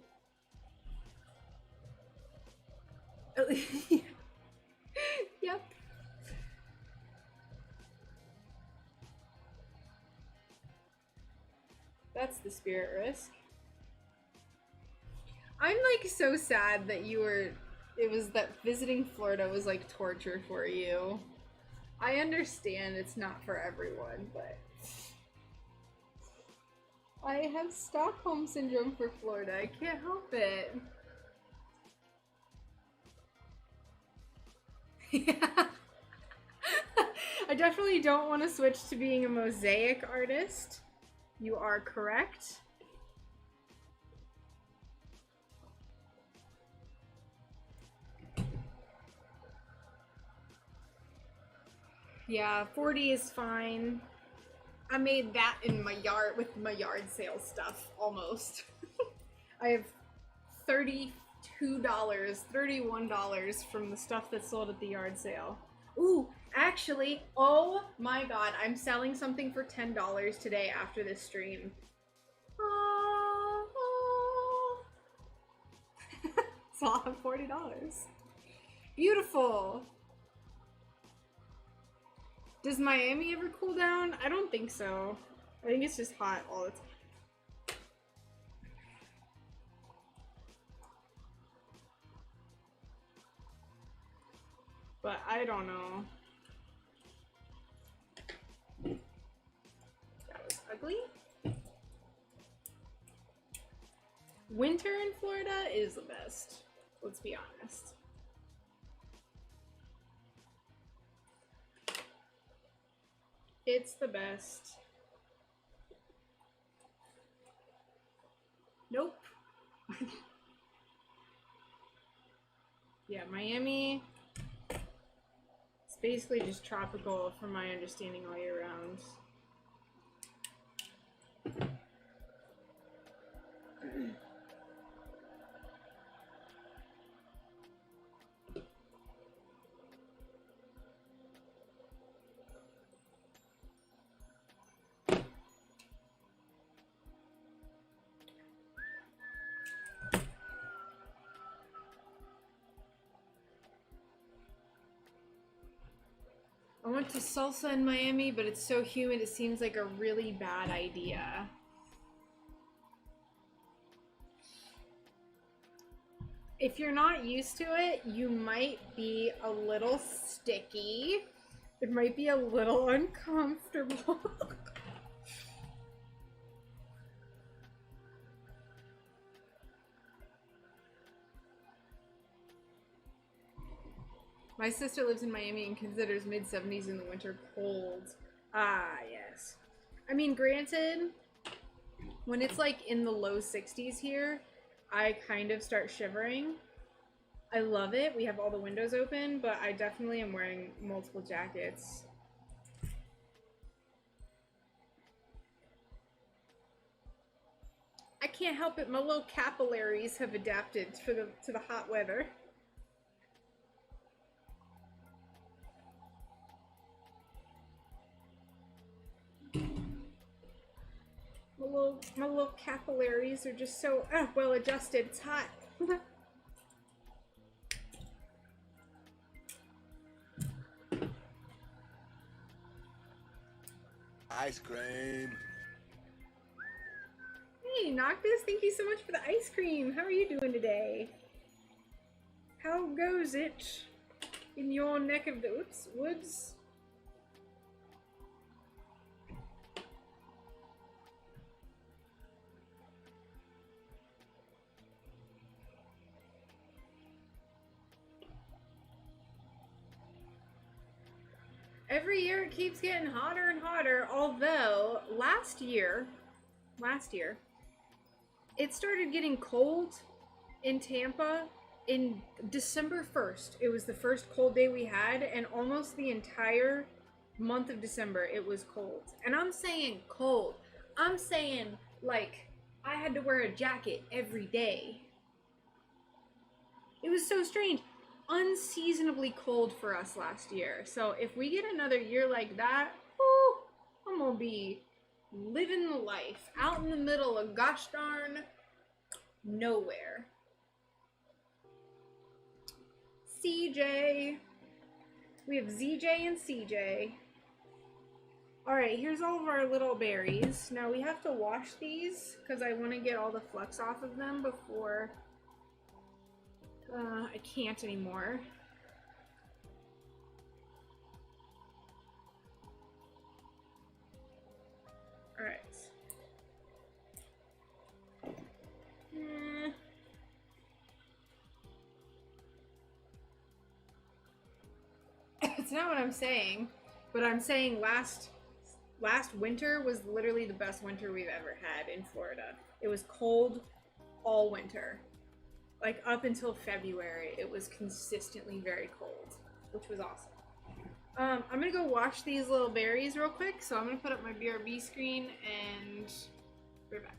Speaker 1: Yep. That's the spirit risk. I'm like so sad that it was that visiting Florida was like torture for you. I understand it's not for everyone, but I have Stockholm syndrome for Florida. I can't help it. Yeah. I definitely don't want to switch to being a mosaic artist. You are correct. Yeah, 40 is fine. I made that in my yard with my yard sale stuff almost. I have $32, $31 from the stuff that's sold at the yard sale. Ooh, actually, oh my god, I'm selling something for $10 today after this stream. So I'll have $40. Beautiful. Does Miami ever cool down? I don't think so. I think it's just hot all the time. But I don't know. That was ugly. Winter in Florida is the best. Let's be honest. It's the best. Nope. Yeah, Miami. It's basically just tropical from my understanding all year round. I went to salsa in Miami, but it's so humid it seems like a really bad idea. If you're not used to it, you might be a little sticky. It might be a little uncomfortable. My sister lives in Miami and considers mid-70s in the winter cold. Ah, yes. I mean, granted, when it's like in the low 60s here, I kind of start shivering. I love it. We have all the windows open, but I definitely am wearing multiple jackets. I can't help it. My little capillaries have adapted to the hot weather. My little capillaries are just so well adjusted. It's hot.
Speaker 2: Ice cream.
Speaker 1: Hey, Noctis, thank you so much for the ice cream. How are you doing today? How goes it in your neck of the woods? Every year it keeps getting hotter and hotter, although last year, it started getting cold in Tampa in December 1st, it was the first cold day we had, and almost the entire month of December it was cold. And I'm saying cold. I'm saying like I had to wear a jacket every day. It was so strange. Unseasonably cold for us last year. So if we get another year like that, whoo, I'm gonna be living the life out in the middle of gosh darn nowhere. CJ. We have ZJ and CJ. Alright, here's all of our little berries. Now we have to wash these because I want to get all the flecks off of them before I can't anymore. Alright. It's not what I'm saying, but I'm saying last winter was literally the best winter we've ever had in Florida. It was cold all winter. Like up until February, it was consistently very cold, which was awesome. I'm gonna go wash these little berries real quick, so I'm gonna put up my BRB screen and we're back.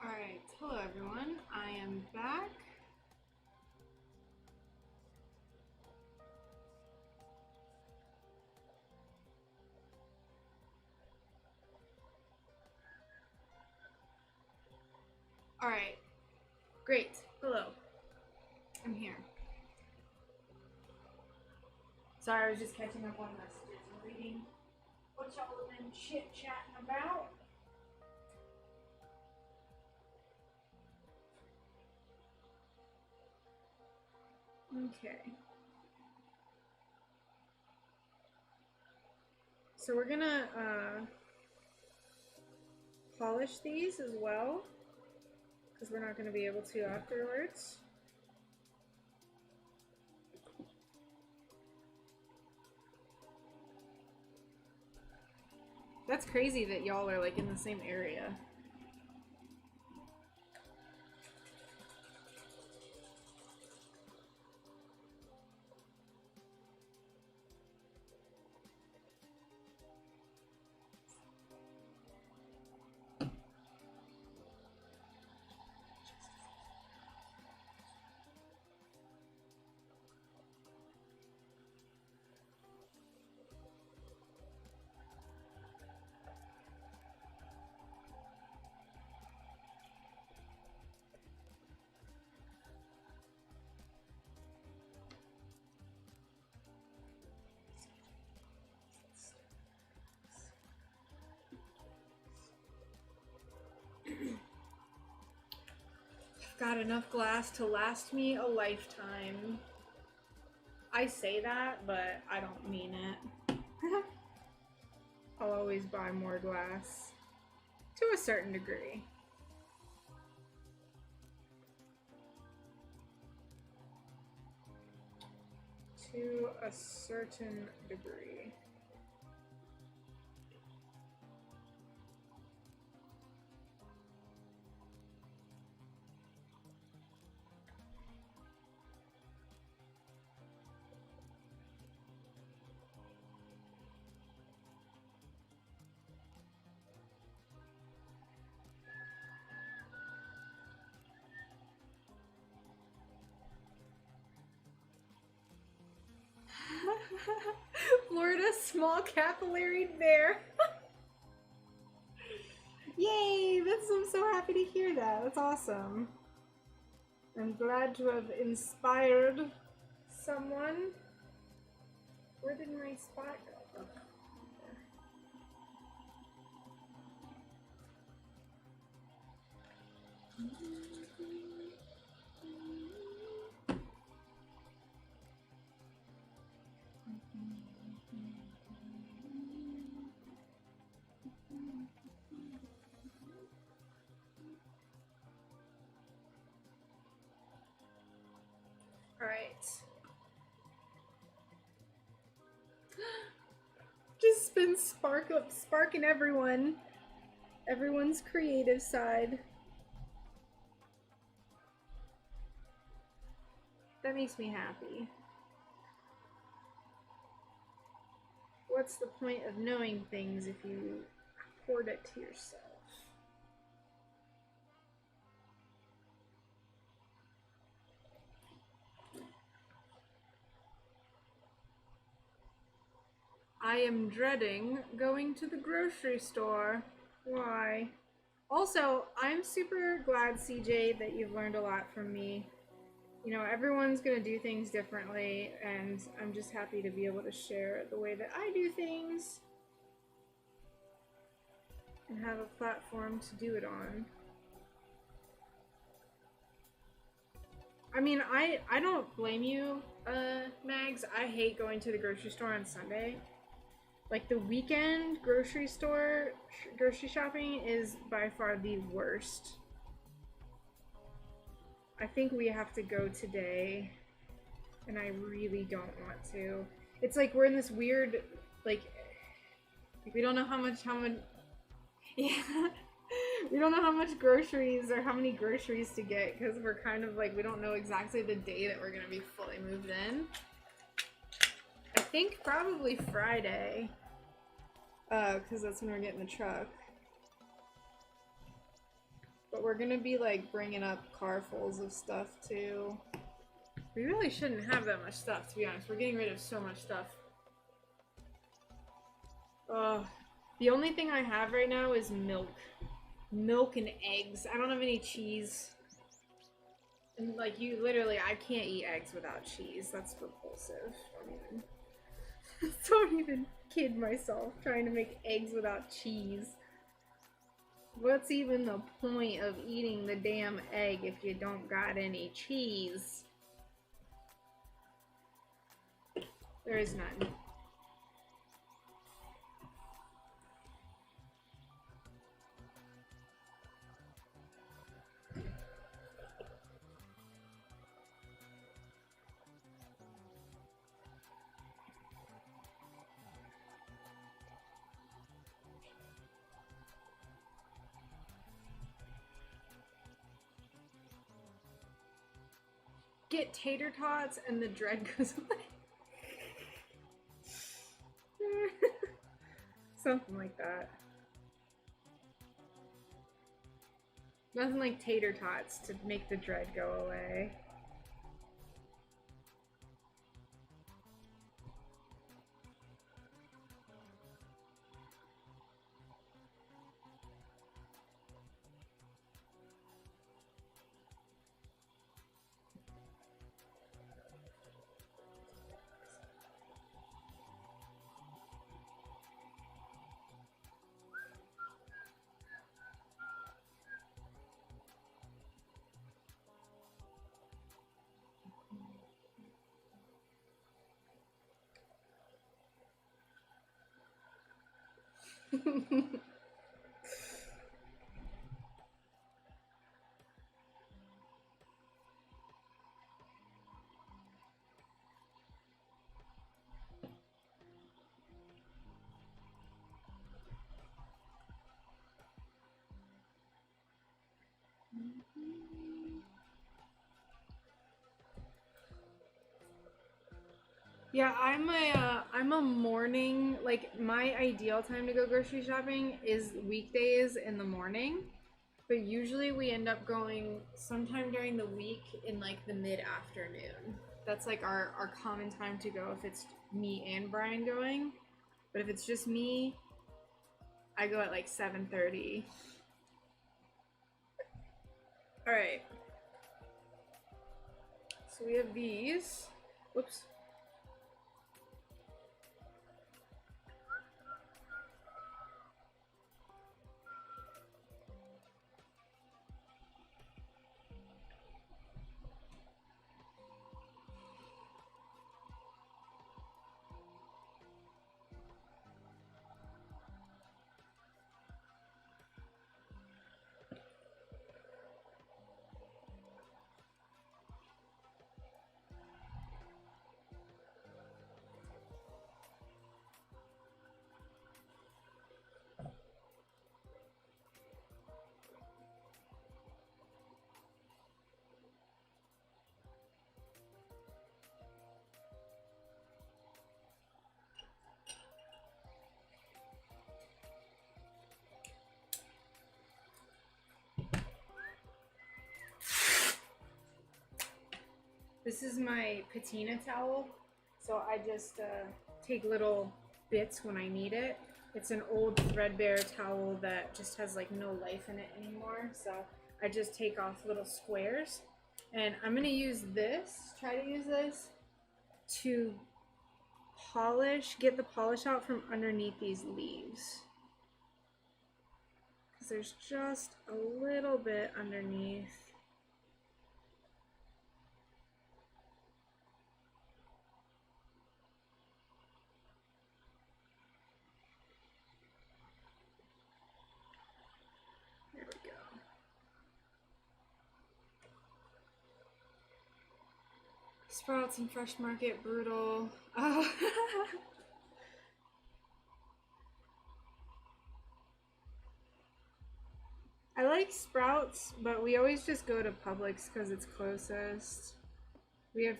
Speaker 1: Alright, hello everyone. I am back. Alright, great. Hello. I'm here. Sorry, I was just catching up on messages and reading what y'all have been chit-chatting about. Okay. So we're gonna polish these as well, because we're not gonna be able to afterwards. That's crazy that y'all are like in the same area. Got enough glass to last me a lifetime. I say that, but I don't mean it. I'll always buy more glass. To a certain degree. To a certain degree. Florida small capillary bear. Yay! I'm so happy to hear that. That's awesome. I'm glad to have inspired someone. Where did my spot go? Alright. Just been sparking everyone. Everyone's creative side. That makes me happy. What's the point of knowing things if you hoard it to yourself? I am dreading going to the grocery store. Why? Also, I'm super glad, CJ, that you've learned a lot from me. You know, everyone's gonna do things differently, and I'm just happy to be able to share the way that I do things and have a platform to do it on. I mean, I don't blame you, Mags. I hate going to the grocery store on Sunday. Like, the weekend grocery shopping is by far the worst. I think we have to go today, and I really don't want to. It's like we're in this weird, like we don't know how much, yeah, we don't know how much groceries or how many groceries to get, because we're kind of like, we don't know exactly the day that we're gonna be fully moved in. I think probably Friday, because that's when we're getting the truck. But we're gonna be like bringing up carfuls of stuff too. We really shouldn't have that much stuff, to be honest. We're getting rid of so much stuff. The only thing I have right now is milk. Milk and eggs. I don't have any cheese. And like, you literally, I can't eat eggs without cheese. That's repulsive. Don't even kid myself trying to make eggs without cheese. What's even the point of eating the damn egg if you don't got any cheese? There is none. get tater tots and the dread goes away. Something like that. Nothing like tater tots to make the dread go away. Yeah, I'm a morning, like my ideal time to go grocery shopping is weekdays in the morning, but usually we end up going sometime during the week in like the mid-afternoon. That's like our common time to go if it's me and Brian going. But if it's just me, I go at like 7:30. All right. So we have these. Whoops. This is my patina towel, so I just take little bits when I need it. It's an old threadbare towel that just has like no life in it anymore, so I just take off little squares. And I'm gonna use this, try to use this to get the polish out from underneath these leaves. Because there's just a little bit underneath. Sprouts and Fresh Market, brutal. Oh. I like Sprouts, but we always just go to Publix because it's closest. We have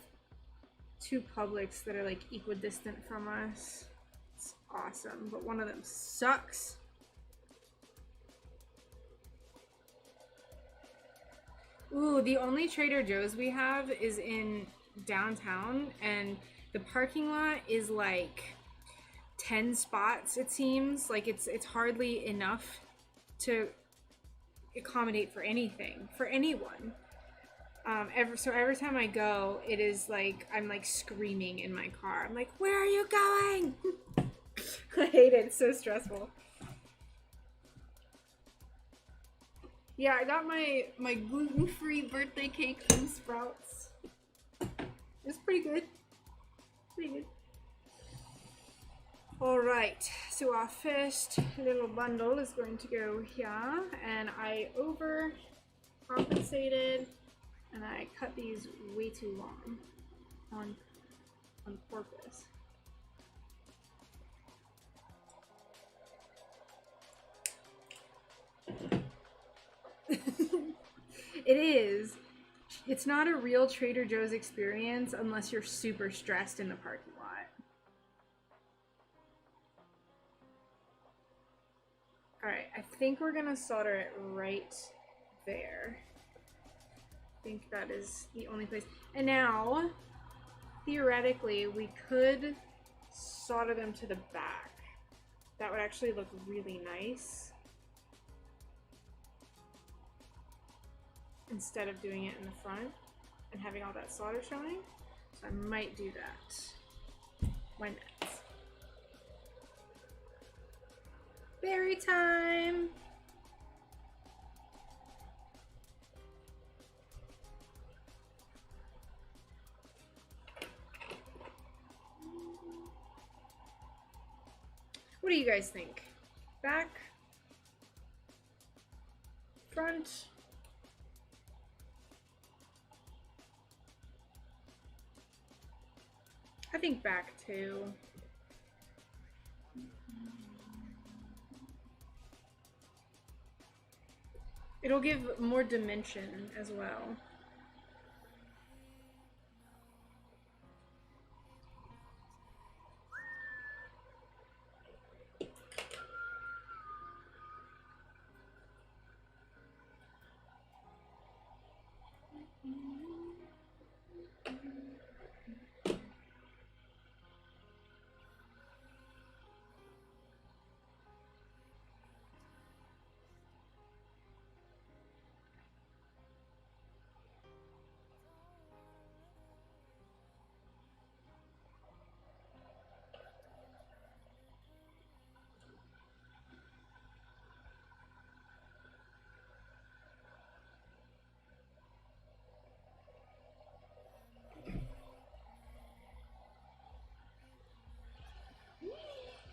Speaker 1: 2 Publix that are like equidistant from us. It's awesome, but one of them sucks. Ooh, the only Trader Joe's we have is in downtown, and the parking lot is like 10 spots, it seems. Like it's hardly enough to accommodate for anything, for anyone. Every time I go, it is like I'm like screaming in my car. I'm like, where are you going? I hate it. It's so stressful. Yeah, I got my gluten-free birthday cake from Sprouts. It's pretty good. Pretty good. Alright, so our first little bundle is going to go here, and I overcompensated and I cut these way too long on purpose. It is. It's not a real Trader Joe's experience unless you're super stressed in the parking lot. Alright, I think we're gonna solder it right there. I think that is the only place. And now, theoretically, we could solder them to the back. That would actually look really nice. Instead of doing it in the front and having all that solder showing. So I might do that. Why not? Berry time! What do you guys think? Back? Front? I think back too. It'll give more dimension as well.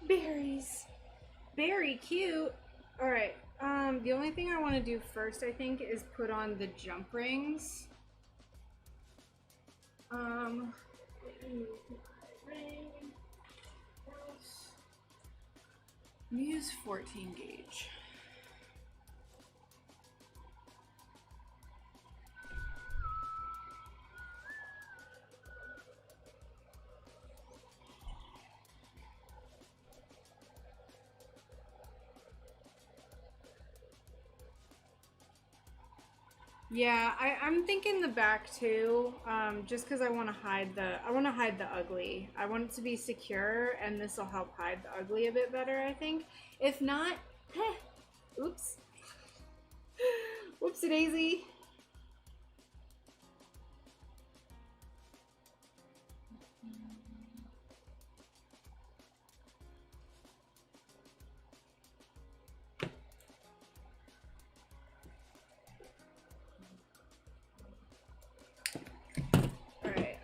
Speaker 1: Berries. Very cute. Alright, the only thing I want to do first, I think, is put on the jump rings. Use 14 gauge. Yeah, I'm thinking the back too, just because I want to hide the ugly. I want it to be secure, and this will help hide the ugly a bit better, I think. If not, oops, whoopsie daisy.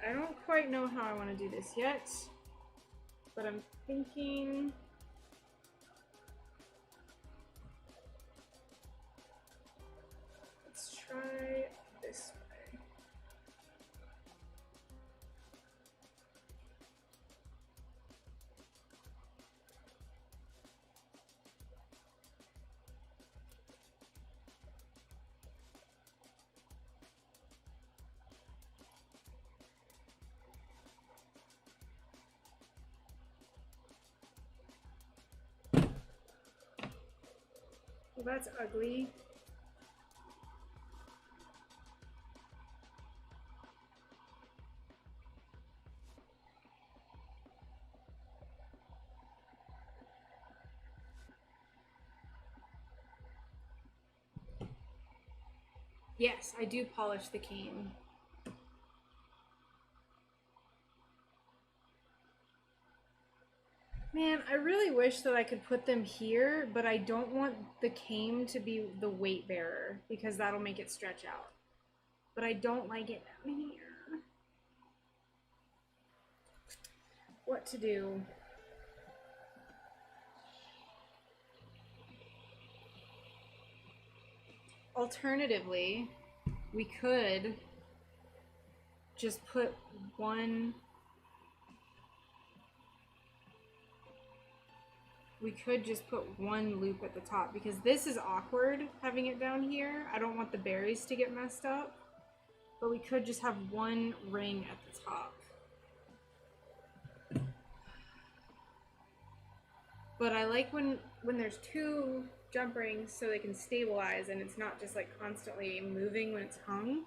Speaker 1: I don't quite know how I want to do this yet, but I'm thinking let's try this way. Well, that's ugly. Yes, I do polish the cane. Man, I really wish that I could put them here, but I don't want the cane to be the weight bearer because that'll make it stretch out. But I don't like it down here. What to do? Alternatively, we could just put one loop at the top because this is awkward having it down here. I don't want the berries to get messed up. But we could just have one ring at the top. But I like when there's two jump rings so they can stabilize and it's not just like constantly moving when it's hung.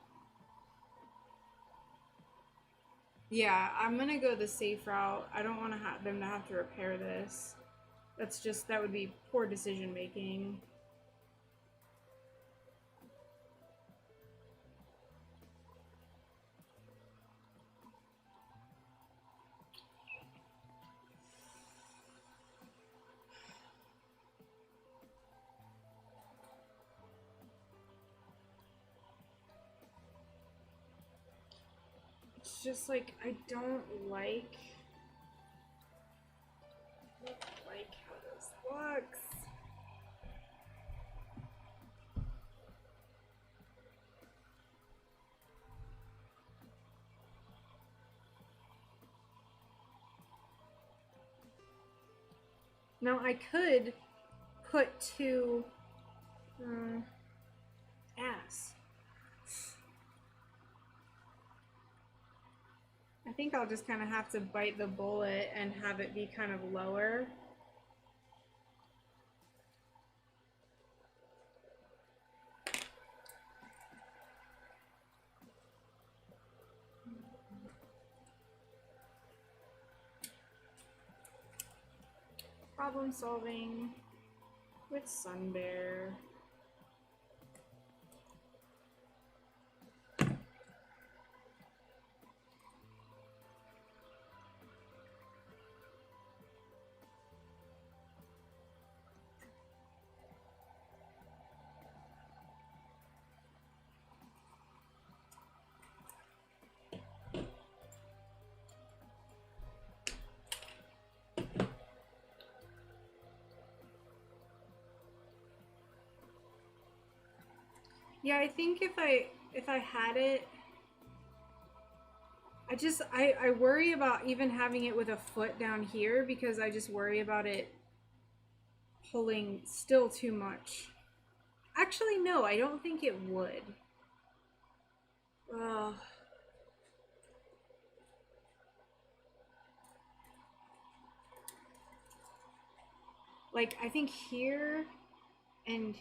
Speaker 1: Yeah, I'm gonna go the safe route. I don't want to have them to have to repair this. That would be poor decision making. It's just like, I don't like how this looks. Now I could put two ass. I think I'll just kind of have to bite the bullet and have it be kind of lower. Problem solving with SunBear. Yeah, I think if I had it, I worry about even having it with a foot down here because I just worry about it pulling still too much. Actually, no, I don't think it would. Like, I think here and here.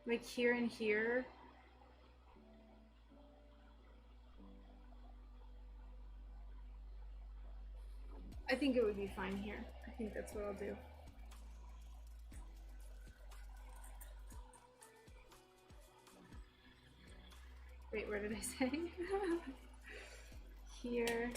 Speaker 1: Like here and here. I think it would be fine here. I think that's what I'll do. Wait, where did I say? Here.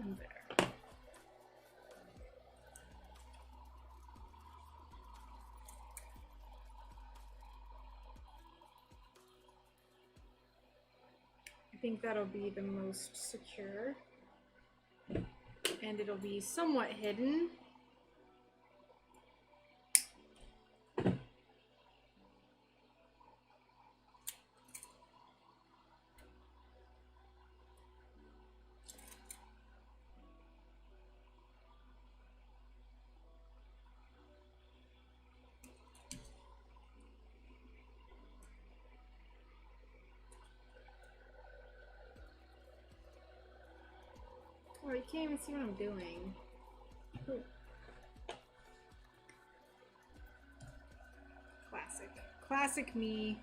Speaker 1: And there. I think that'll be the most secure. And it'll be somewhat hidden. Oh, you can't even see what I'm doing. Ooh. Classic. Classic me.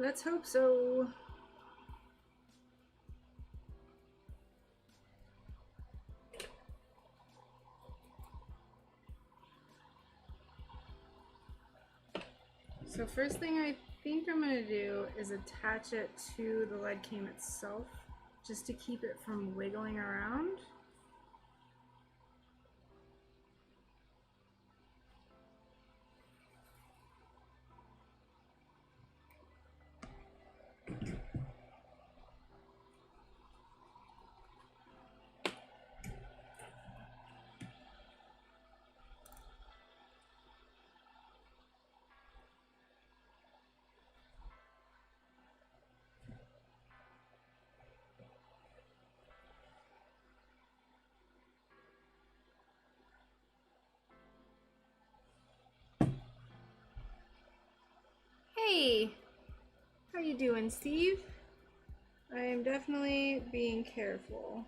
Speaker 1: Let's hope so. So first thing I think I'm going to do is attach it to the lead came itself, just to keep it from wiggling around. Hey, how you doing, Steve? I am definitely being careful.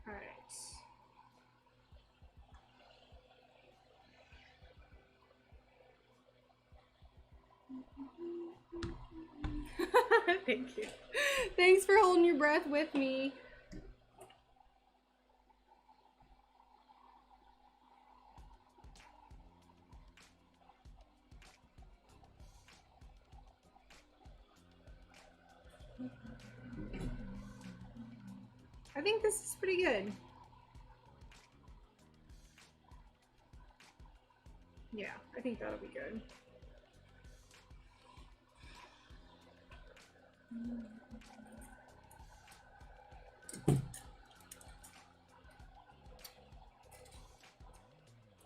Speaker 1: All right. Thank you. Thanks for holding your breath with me. I think this is pretty good. Yeah, I think that'll be good.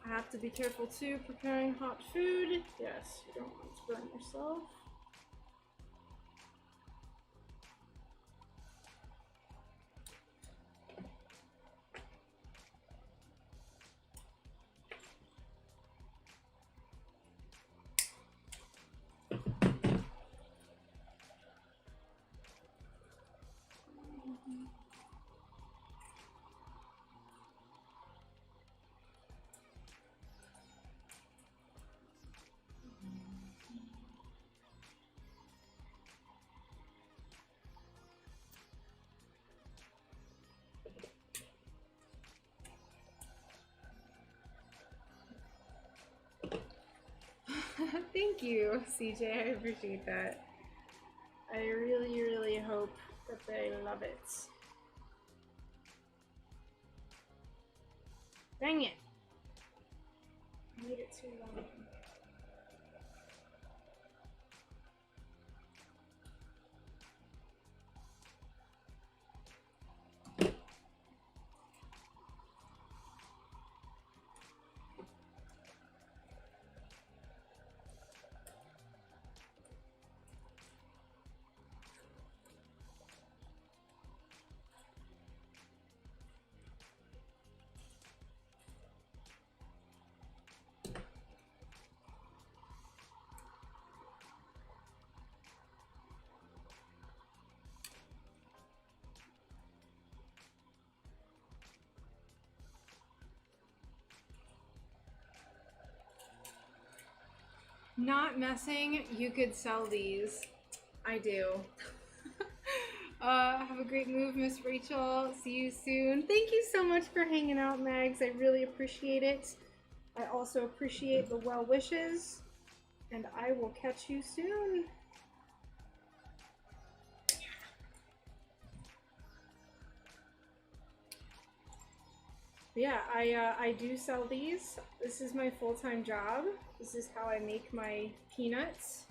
Speaker 1: I have to be careful too, preparing hot food. Yes, you don't want to burn yourself. Thank you, CJ. I appreciate that. I really, really hope that they love it. Dang it. I made it too long. Not messing, you could sell these. I do. Have a great move, Miss Rachel. See you soon. Thank you so much for hanging out, Mags. I really appreciate it. I also appreciate the well wishes. And I will catch you soon. Yeah, I do sell these. This is my full-time job. This is how I make my peanuts.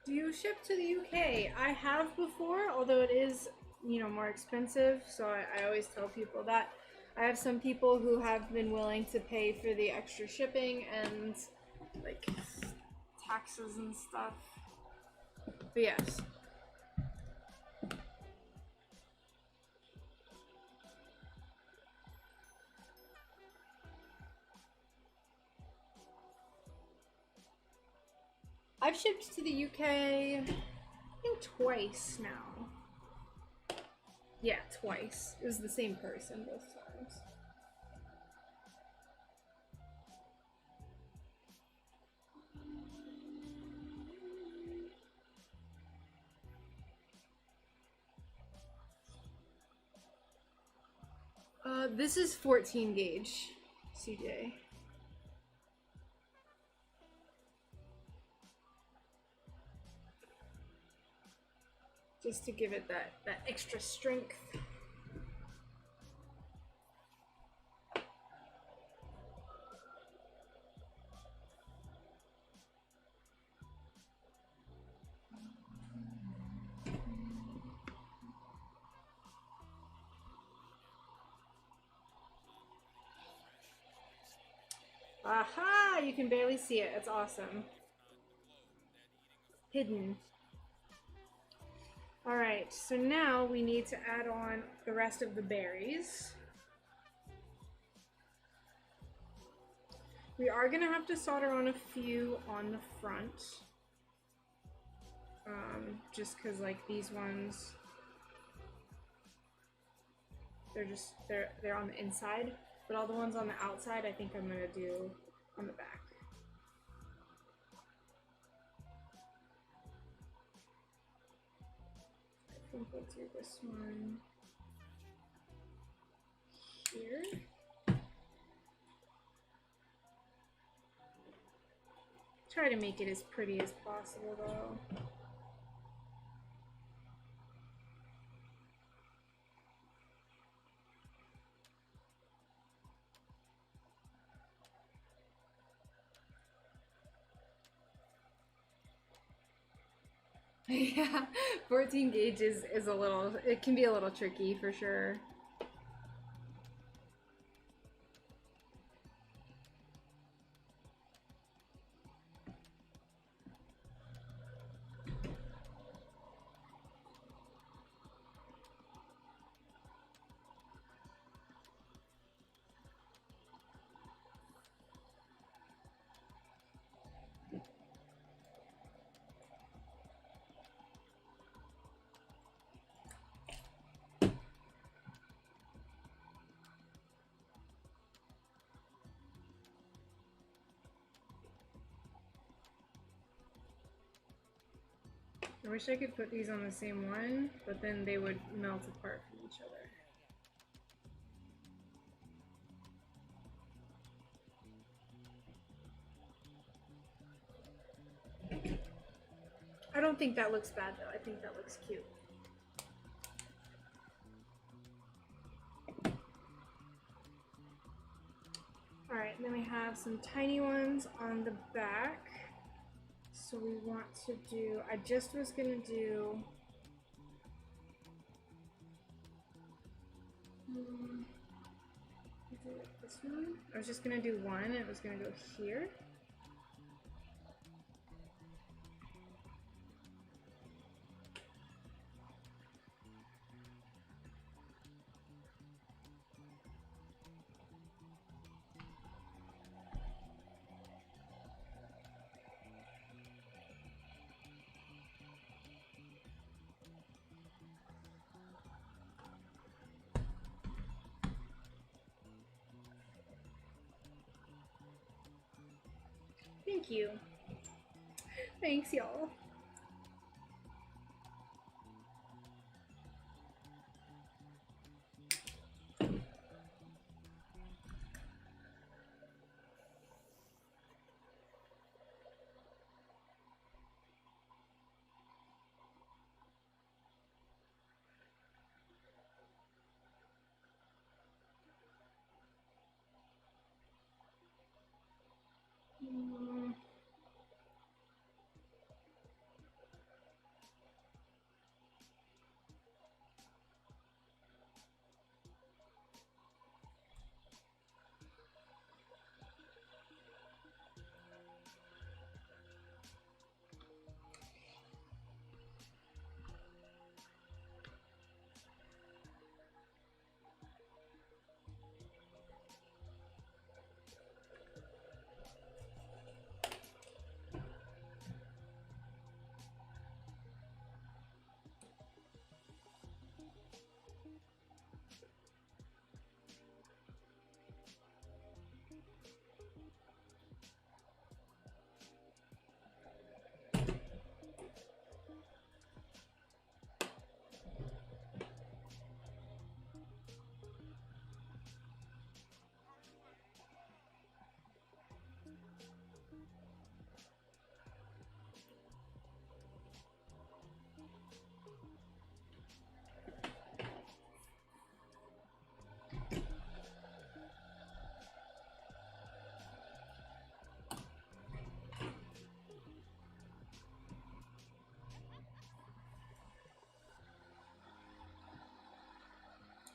Speaker 1: Do you ship to the UK? I have before, although it is, more expensive, so I always tell people that. I have some people who have been willing to pay for the extra shipping and, like, taxes and stuff. But yes. I've shipped to the UK, I think twice now. Yeah, twice. It was the same person both times. This is 14 gauge, CJ. Just to give it that extra strength. Aha! You can barely see it. It's awesome. Hidden. Alright, so now we need to add on the rest of the berries. We are going to have to solder on a few on the front. Just because, like, these ones, they're on the inside. But all the ones on the outside, I think I'm going to do on the back. I think we'll do this one here. Try to make it as pretty as possible, though. Yeah, 14 gauge is a little, it can be a little tricky for sure. I wish I could put these on the same one, but then they would melt apart from each other. I don't think that looks bad though, I think that looks cute. Alright, then we have some tiny ones on the back. So we want to do, I just was gonna do this one. I was just gonna do one, and it was gonna go here. Thank you. Thanks, y'all.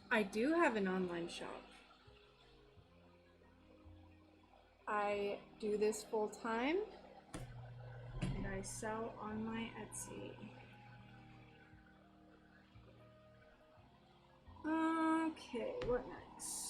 Speaker 1: I do have an online shop. I do this full time and I sell on my Etsy. Okay, what next?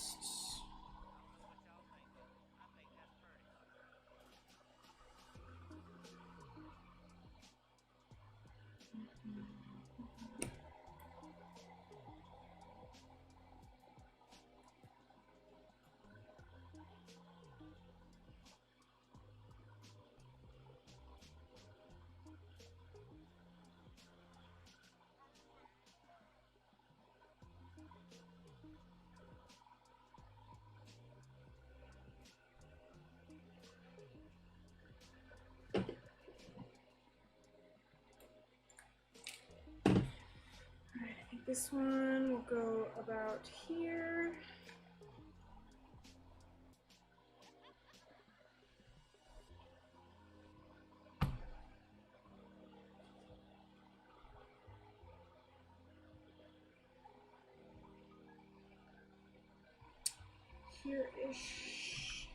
Speaker 1: I think this one will go about here. Here-ish.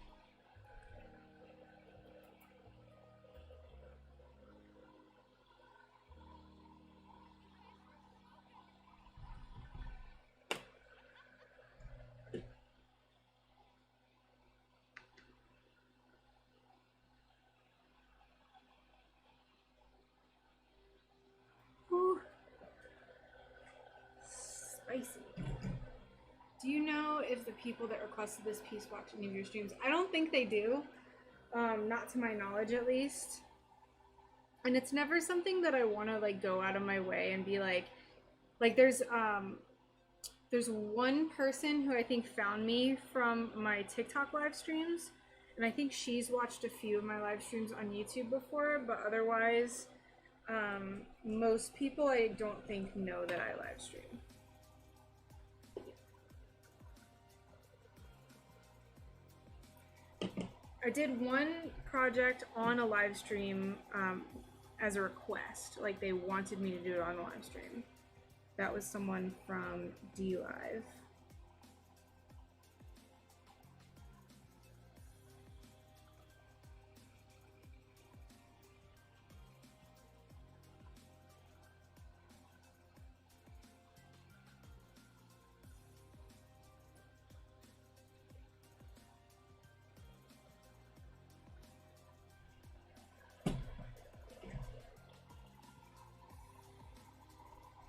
Speaker 1: Ooh. Spicy. Do you know if the people that requested this piece watch any of your streams? I don't think they do. Not to my knowledge, at least. And it's never something that I want to like go out of my way and be like there's one person who I think found me from my TikTok live streams, and I think she's watched a few of my live streams on YouTube before, but otherwise, most people I don't think know that I live stream. I did one project on a live stream as a request, like they wanted me to do it on a live stream. That was someone from DLive.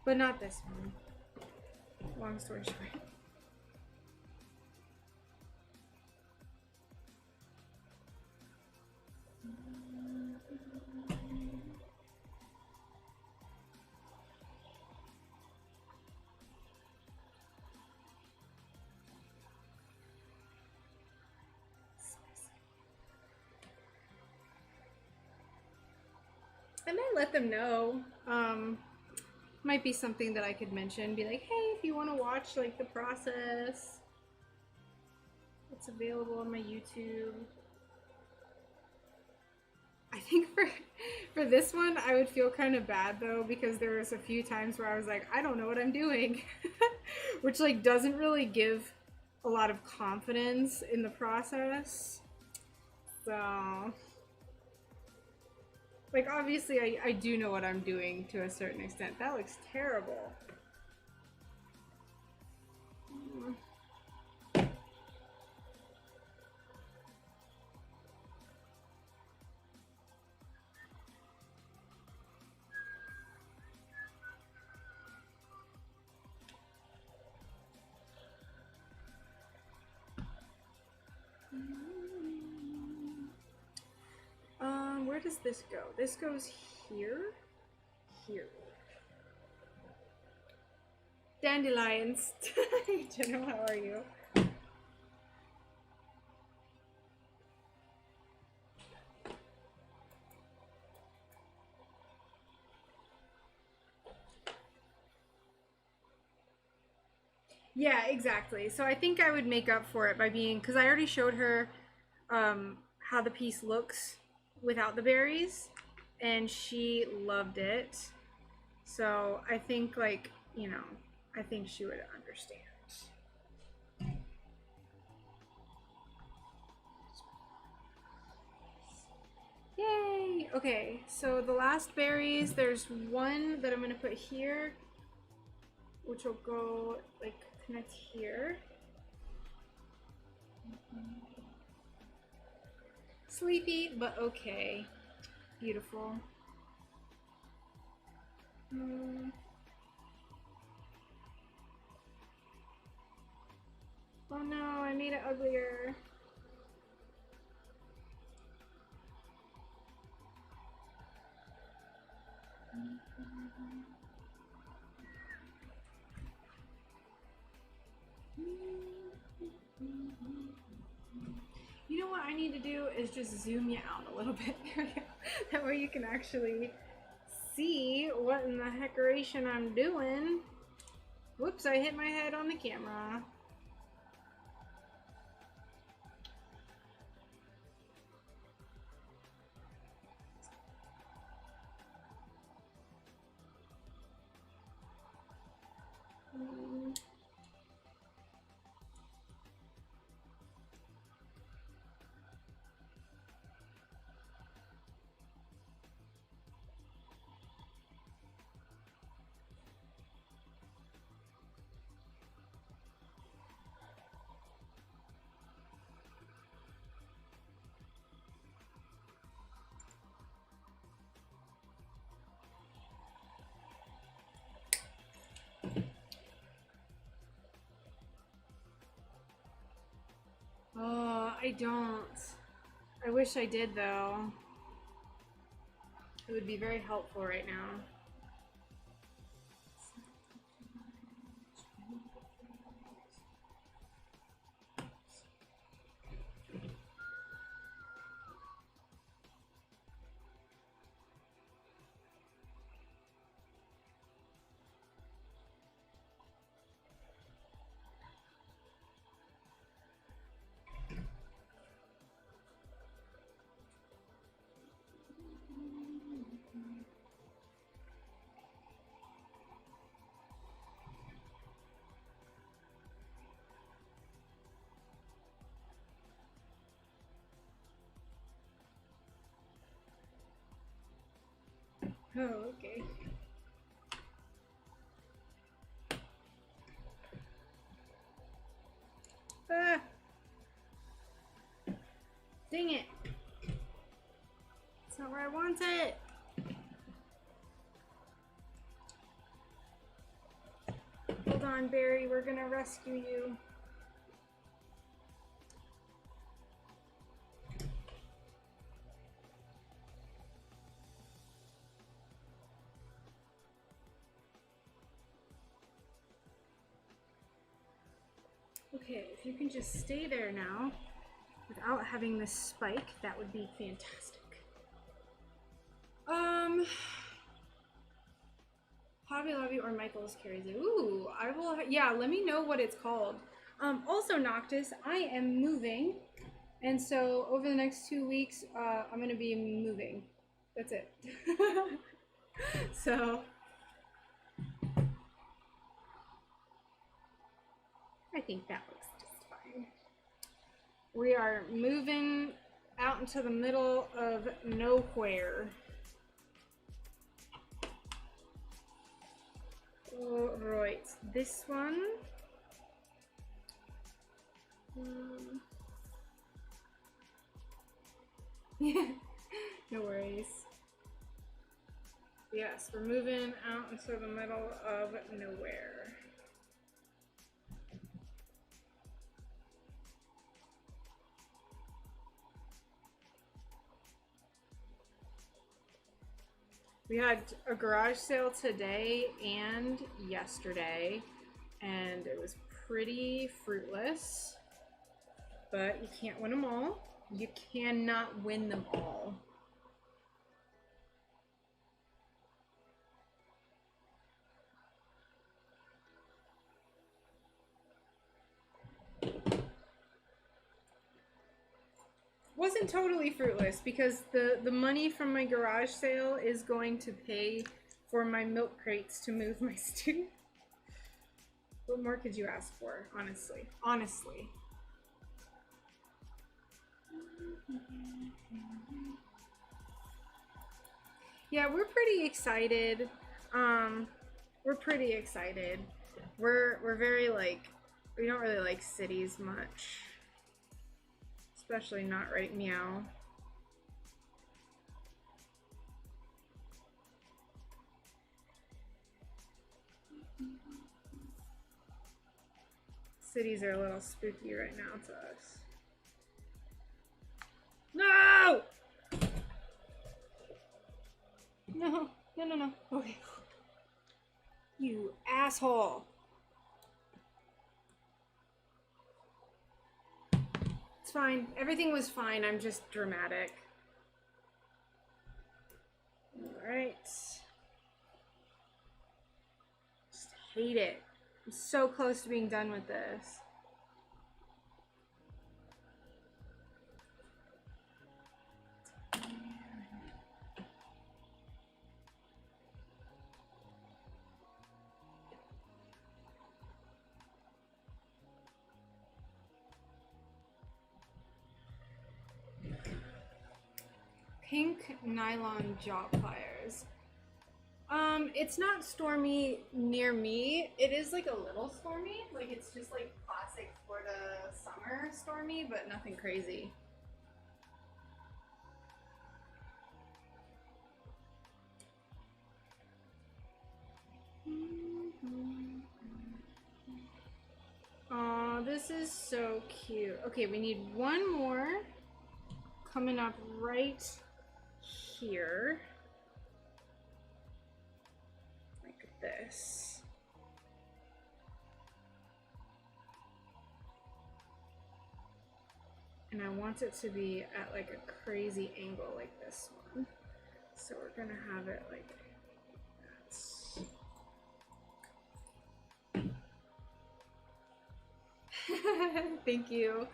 Speaker 1: But not this one. Long story short. I might let them know. Might be something that I could mention. Be like, hey, if you want to watch like the process, it's available on my YouTube. I think for this one, I would feel kind of bad though, because there was a few times where I was like, I don't know what I'm doing, which like doesn't really give a lot of confidence in the process. So, like, obviously I do know what I'm doing to a certain extent. That looks terrible. Where does this go? This goes here? Here. Dandelions. General, how are you? Yeah, exactly. So I think I would make up for it by being, because I already showed her how the piece looks without the berries, and she loved it. So I think, like, you know, I think she would understand. Yay! Okay, so the last berries, there's one that I'm going to put here, which will go, like, connect here. Sleepy, but okay. Beautiful. Oh no, I made it uglier. You know what I need to do is just zoom you out a little bit. There we go. That way you can actually see what in the heckeration I'm doing. Whoops, I hit my head on the camera. Oh, I don't. I wish I did though. It would be very helpful right now. Oh, okay. Ah! Dang it! It's not where I want it! Hold on, Barry, we're gonna rescue you. Okay, if you can just stay there now without having this spike, that would be fantastic. Hobby Lobby or Michael's carries it. Ooh, I will. Yeah, let me know what it's called. Also, Noctis, I am moving, and so over the next 2 weeks, I'm gonna be moving. That's it. So I think that looks just fine. We are moving out into the middle of nowhere. All right, this one. Yeah, no worries. Yes, we're moving out into the middle of nowhere. We had a garage sale today and yesterday, and it was pretty fruitless, but you can't win them all. You cannot win them all. Wasn't totally fruitless because the money from my garage sale is going to pay for my milk crates to move my stew. What more could you ask for, honestly? Honestly. Yeah, we're pretty excited. We're pretty excited. We're very like, we don't really like cities much. Especially not right meow. Cities are a little spooky right now to us. No! No, no, no, no. Okay. You asshole. It's fine. Everything was fine. I'm just dramatic. Alright. Just hate it. I'm so close to being done with this. Pink nylon jaw pliers. It's not stormy near me. It is like a little stormy. Like it's just like classic Florida summer stormy, but nothing crazy. Aw, this is so cute. Okay, we need one more coming up right here. Like this. And I want it to be at like a crazy angle like this one. So we're gonna have it like that. Thank you.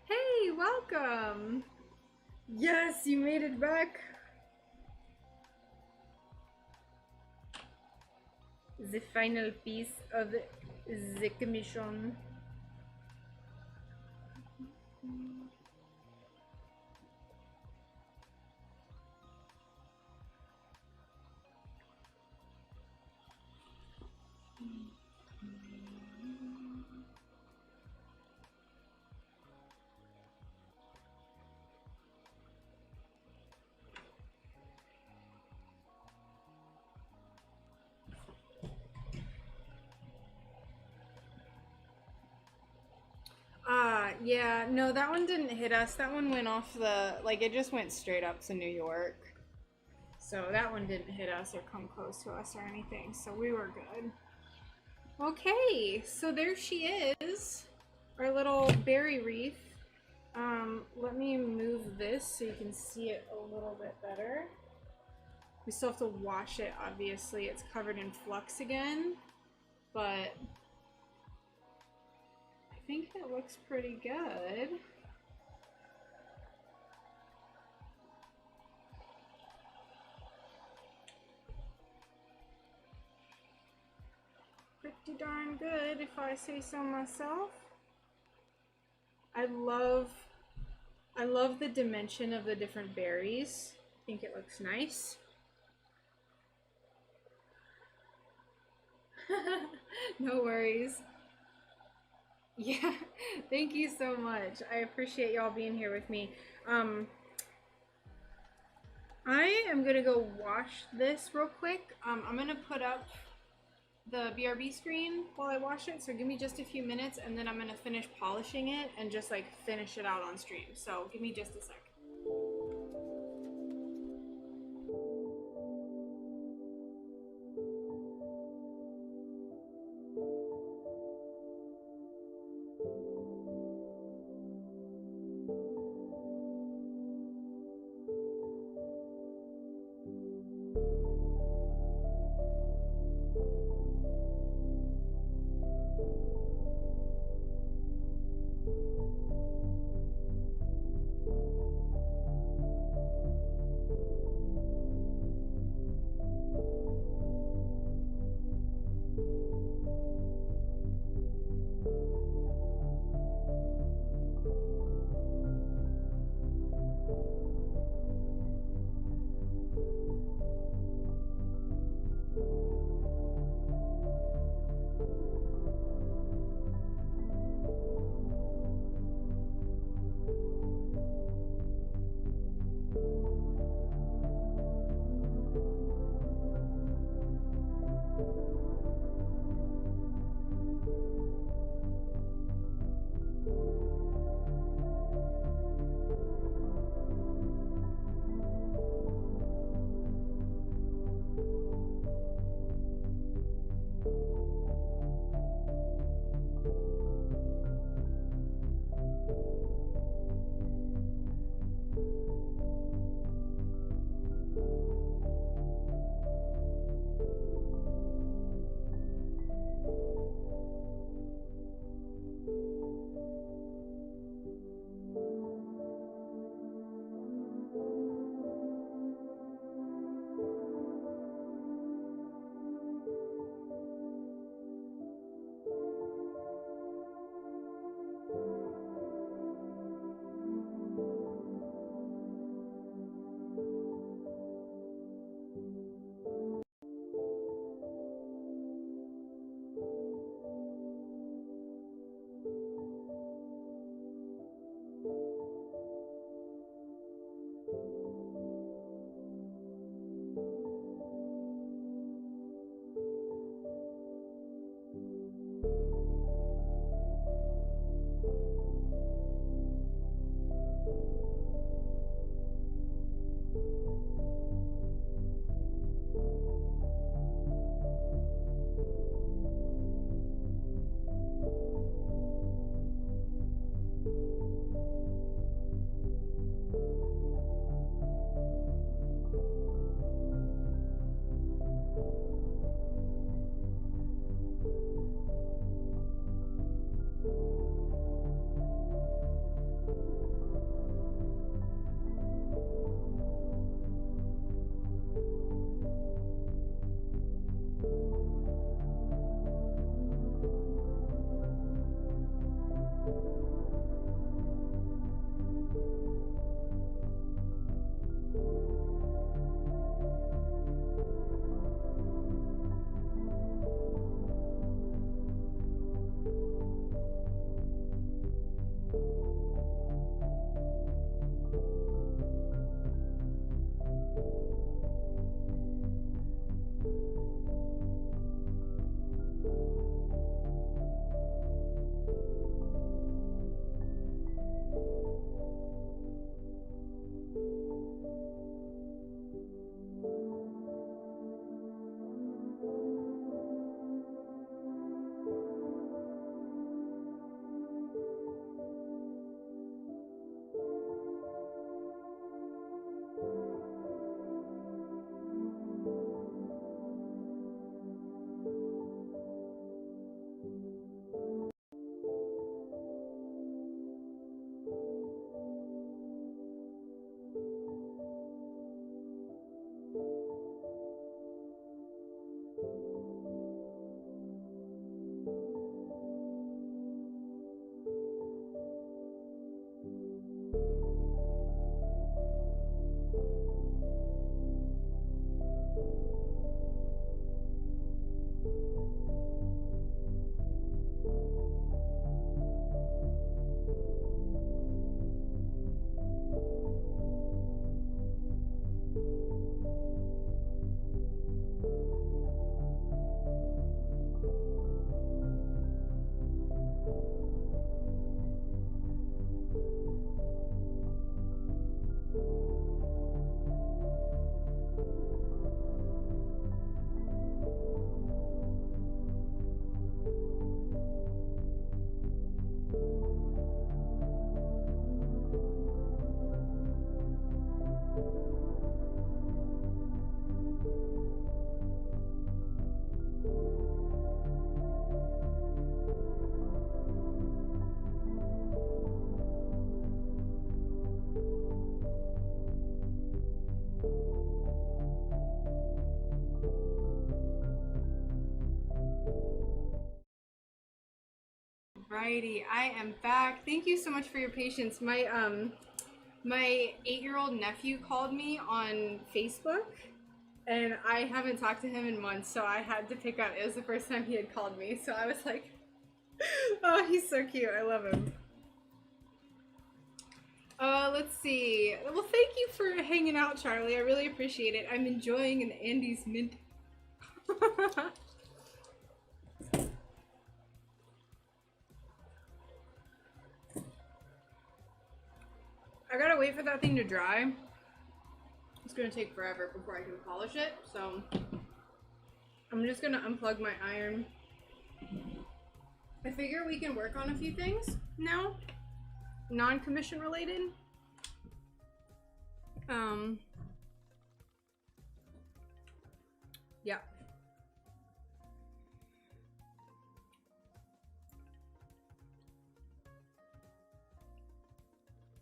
Speaker 1: Hey, welcome. Yes, you made it back. The final piece of the commission. Yeah, no, that one didn't hit us. That one went off the, like, it just went straight up to New York. So that one didn't hit us or come close to us or anything. So we were good. Okay, so there she is. Our little berry wreath. Let me move this so you can see it a little bit better. We still have to wash it, obviously. It's covered in flux again, but I think it looks pretty good. Pretty darn good, if I say so myself. I love the dimension of the different berries. I think it looks nice. No worries. Yeah, thank you so much. I appreciate y'all being here with me. I am gonna go wash this real quick. I'm gonna put up the BRB screen while I wash it, so give me just a few minutes and then I'm gonna finish polishing it and just like finish it out on stream. So give me just a sec. Alrighty, I am back. Thank you so much for your patience. My 8-year-old nephew called me on Facebook, and I haven't talked to him in months, so I had to pick up. It was the first time he had called me, so I was like, oh, he's so cute. I love him. Let's see. Well, thank you for hanging out, Charlie. I really appreciate it. I'm enjoying an Andes mint. I gotta wait for that thing to dry. It's gonna take forever before I can polish it, so I'm just gonna unplug my iron. I figure we can work on a few things now, non-commission related. Yeah.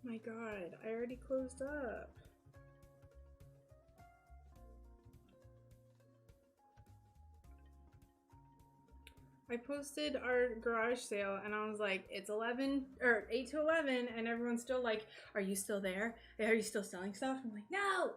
Speaker 1: My God, I already closed up. I posted our garage sale and I was like, it's 11 or 8 to 11, and everyone's still like, are you still there? Are you still selling stuff? I'm like, no.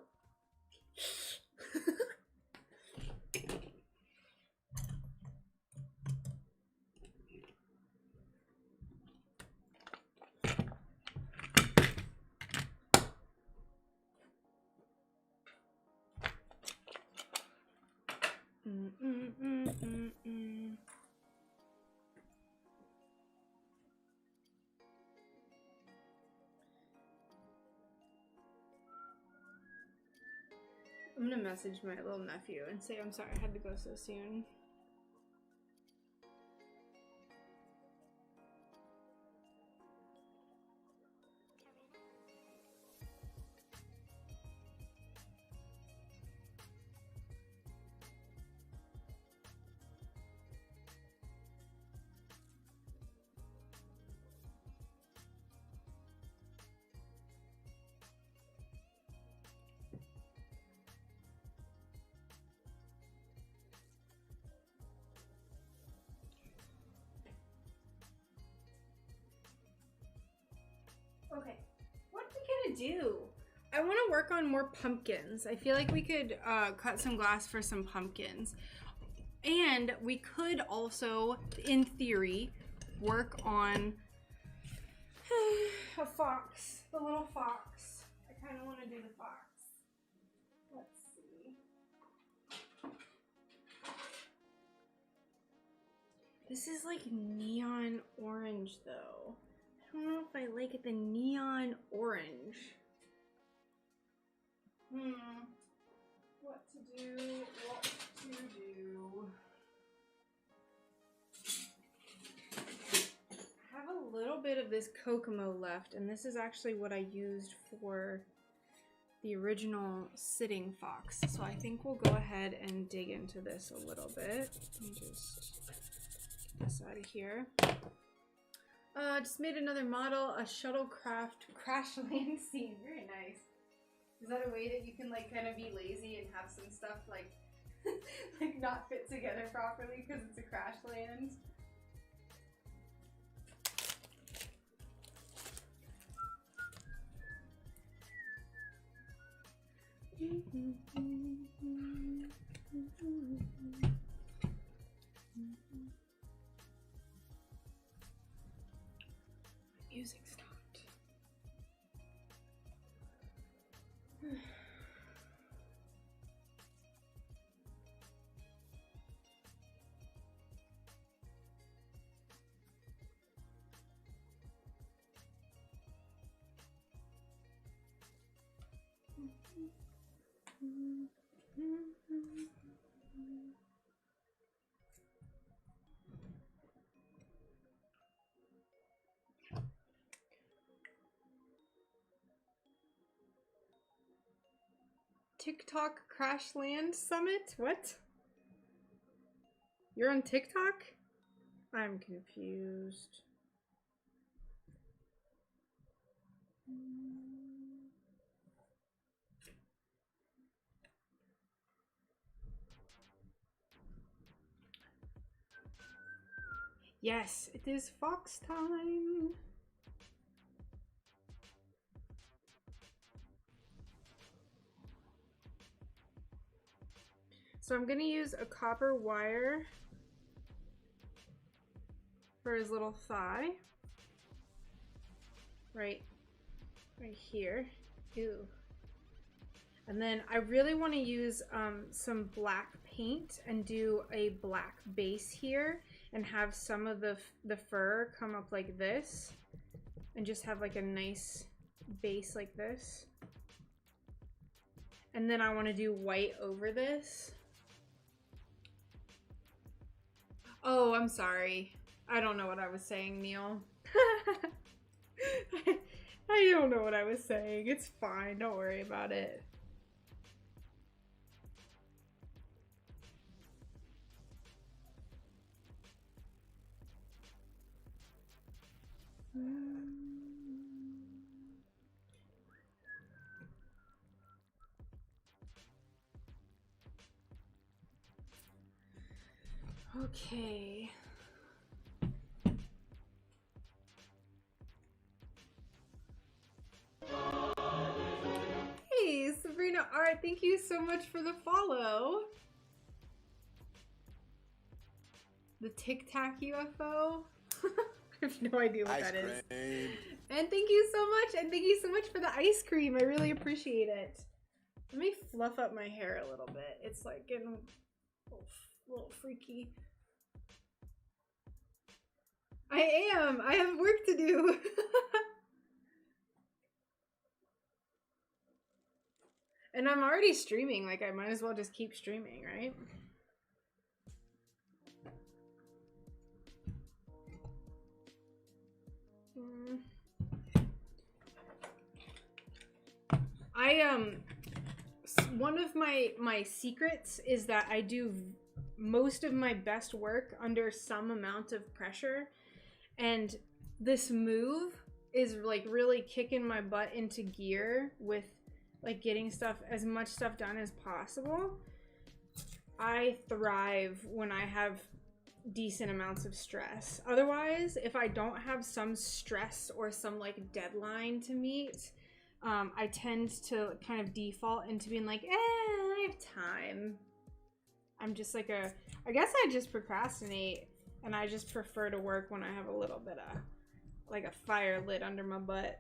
Speaker 1: I'm gonna message my little nephew and say I'm sorry I had to go so soon. Okay, what are we gonna do? I want to work on more pumpkins. I feel like we could cut some glass for some pumpkins. And we could also, in theory, work on a fox. The little fox. I kind of want to do the fox. Let's see. This is like neon orange though. I don't know if I like it, the neon orange. What to do, what to do. I have a little bit of this Kokomo left, and this is actually what I used for the original sitting fox. So I think we'll go ahead and dig into this a little bit. Let me just get this out of here. Just made another model, a shuttlecraft crash land scene. Very nice. Is that a way that you can like kind of be lazy and have some stuff like like not fit together properly because it's a crash land? Music stopped. TikTok Crash Land Summit? What? You're on TikTok? I'm confused. Yes, it is fox time. So I'm gonna use a copper wire for his little thigh. Right here. Ew. And then I really want to use some black paint and do a black base here and have some of the fur come up like this and just have like a nice base like this. And then I want to do white over this. Oh, I'm sorry. I don't know what I was saying, Neil. I don't know what I was saying. It's fine. Don't worry about it. Okay. Hey, Sabrina Art, thank you so much for the follow. The Tic Tac UFO? I have no idea what that is. And thank you so much, and thank you so much for the ice cream. I really appreciate it. Let me fluff up my hair a little bit. It's like getting a little freaky. I am. I have work to do. And I'm already streaming. Like, I might as well just keep streaming, right? One of my secrets is that I do most of my best work under some amount of pressure, and this move is like really kicking my butt into gear with like getting as much stuff done as possible. I thrive when I have decent amounts of stress. Otherwise, if I don't have some stress or some like deadline to meet, I tend to kind of default into being like, I have time. I'm just like I guess I just procrastinate, and I just prefer to work when I have a little bit of like a fire lit under my butt.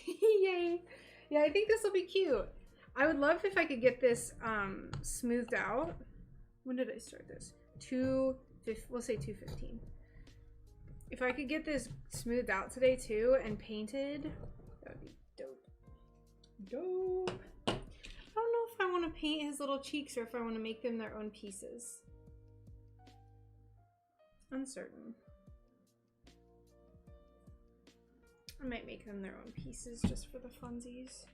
Speaker 1: Yay. Yeah, I think this will be cute. I would love if I could get this smoothed out. When did I start this? We'll say 2:15. If I could get this smoothed out today too and painted, that would be dope. Dope. I don't know if I want to paint his little cheeks or if I want to make them their own pieces. Uncertain. I might make them their own pieces just for the funsies.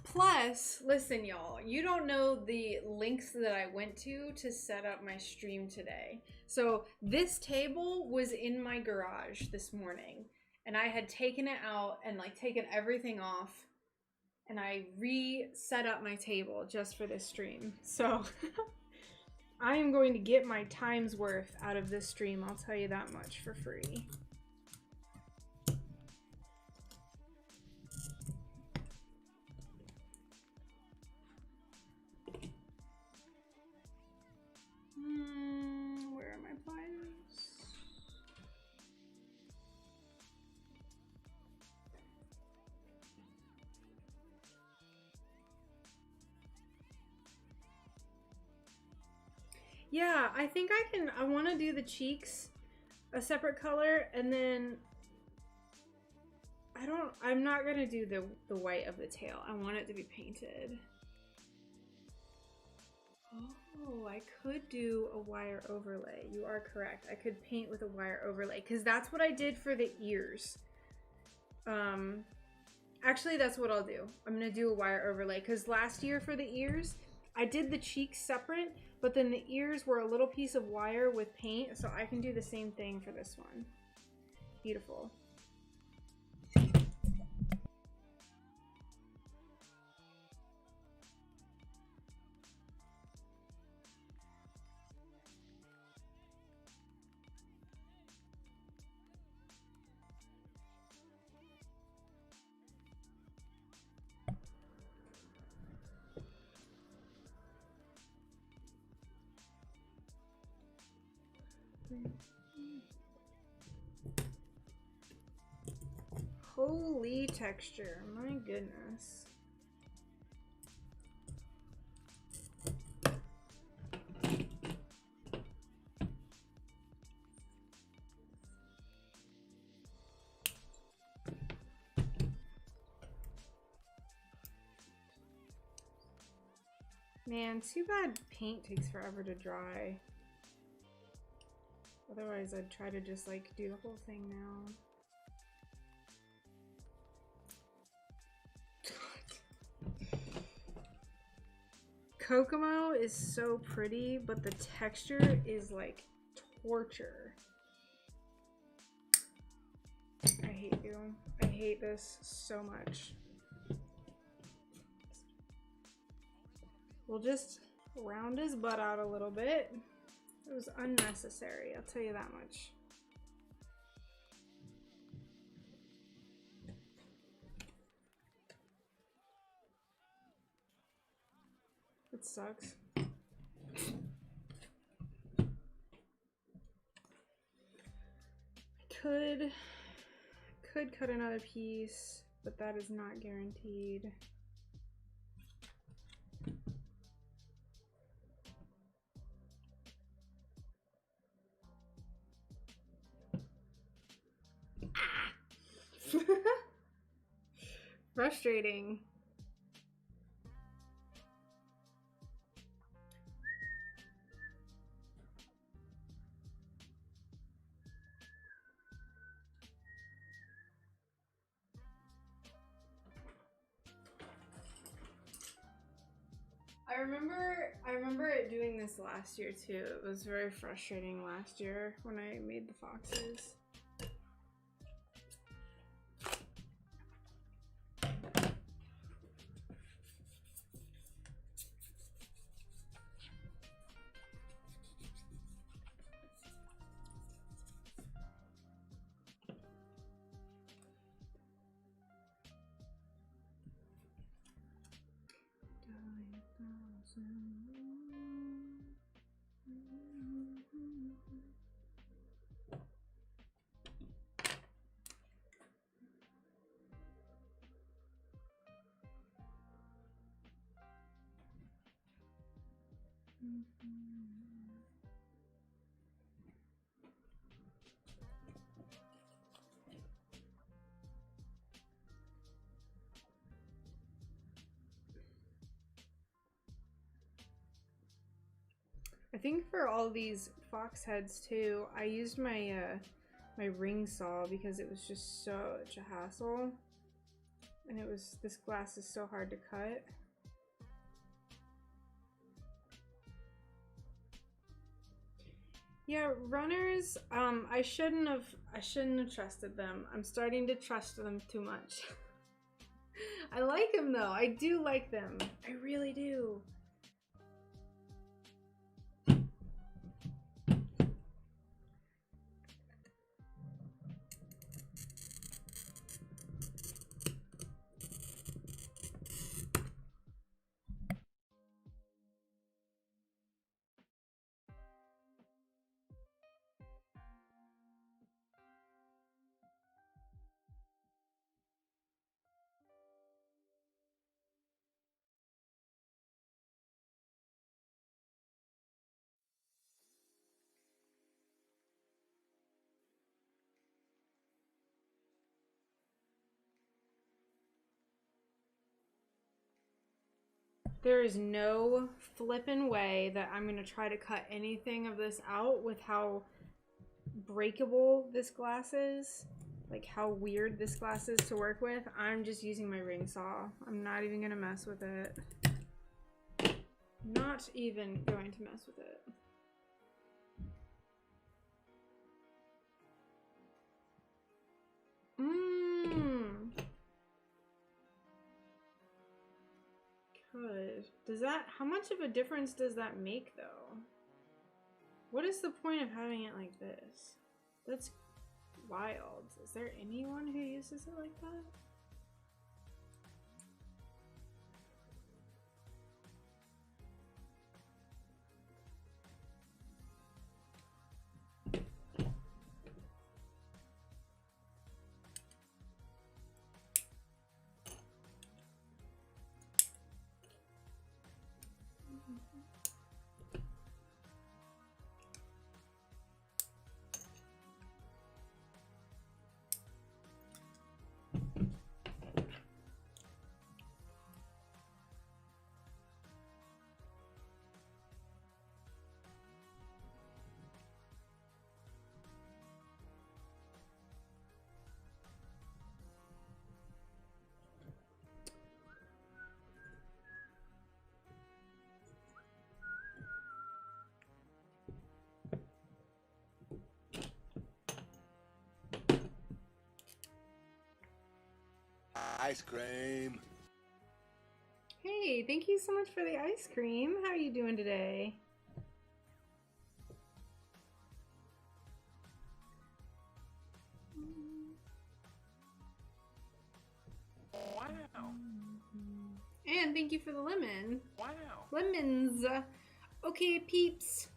Speaker 1: Plus, listen y'all, you don't know the links that I went to set up my stream today. So this table was in my garage this morning, and I had taken it out and like taken everything off, and I reset up my table just for this stream. So I am going to get my time's worth out of this stream, I'll tell you that much for free. Where are my pliers? Yeah, I think I want to do the cheeks a separate color, and then I'm not going to do the white of the tail. I want it to be painted. Oh, I could do a wire overlay. You are correct. I could paint with a wire overlay because that's what I did for the ears. Actually, that's what I'll do. I'm going to do a wire overlay because last year for the ears, I did the cheeks separate, but then the ears were a little piece of wire with paint, so I can do the same thing for this one. Beautiful. Holy texture, my goodness. Man, too bad paint takes forever to dry. Otherwise, I'd try to just like do the whole thing now. Kokomo is so pretty, but the texture is like torture. I hate you. I hate this so much. We'll just round his butt out a little bit. It was unnecessary, I'll tell you that much. It sucks. I could cut another piece, but that is not guaranteed. Frustrating. I remember it doing this last year too. It was very frustrating last year when I made the foxes. I think for all these fox heads too, I used my my ring saw because it was just such a hassle, and this glass is so hard to cut. Yeah, runners, I shouldn't have trusted them. I'm starting to trust them too much. I like them though. I do like them. I really do. There is no flippin' way that I'm gonna try to cut anything of this out with how breakable this glass is. Like how weird this glass is to work with. I'm just using my ring saw. I'm not even gonna mess with it. Not even going to mess with it. Good. Does that, how much of a difference does that make though? What is the point of having it like this? That's wild. Is there anyone who uses it like that?
Speaker 2: Ice cream.
Speaker 1: Hey, thank you so much for the ice cream. How are you doing today?
Speaker 2: Wow.
Speaker 1: And thank you for the lemon.
Speaker 2: Wow.
Speaker 1: Lemons. Okay, peeps.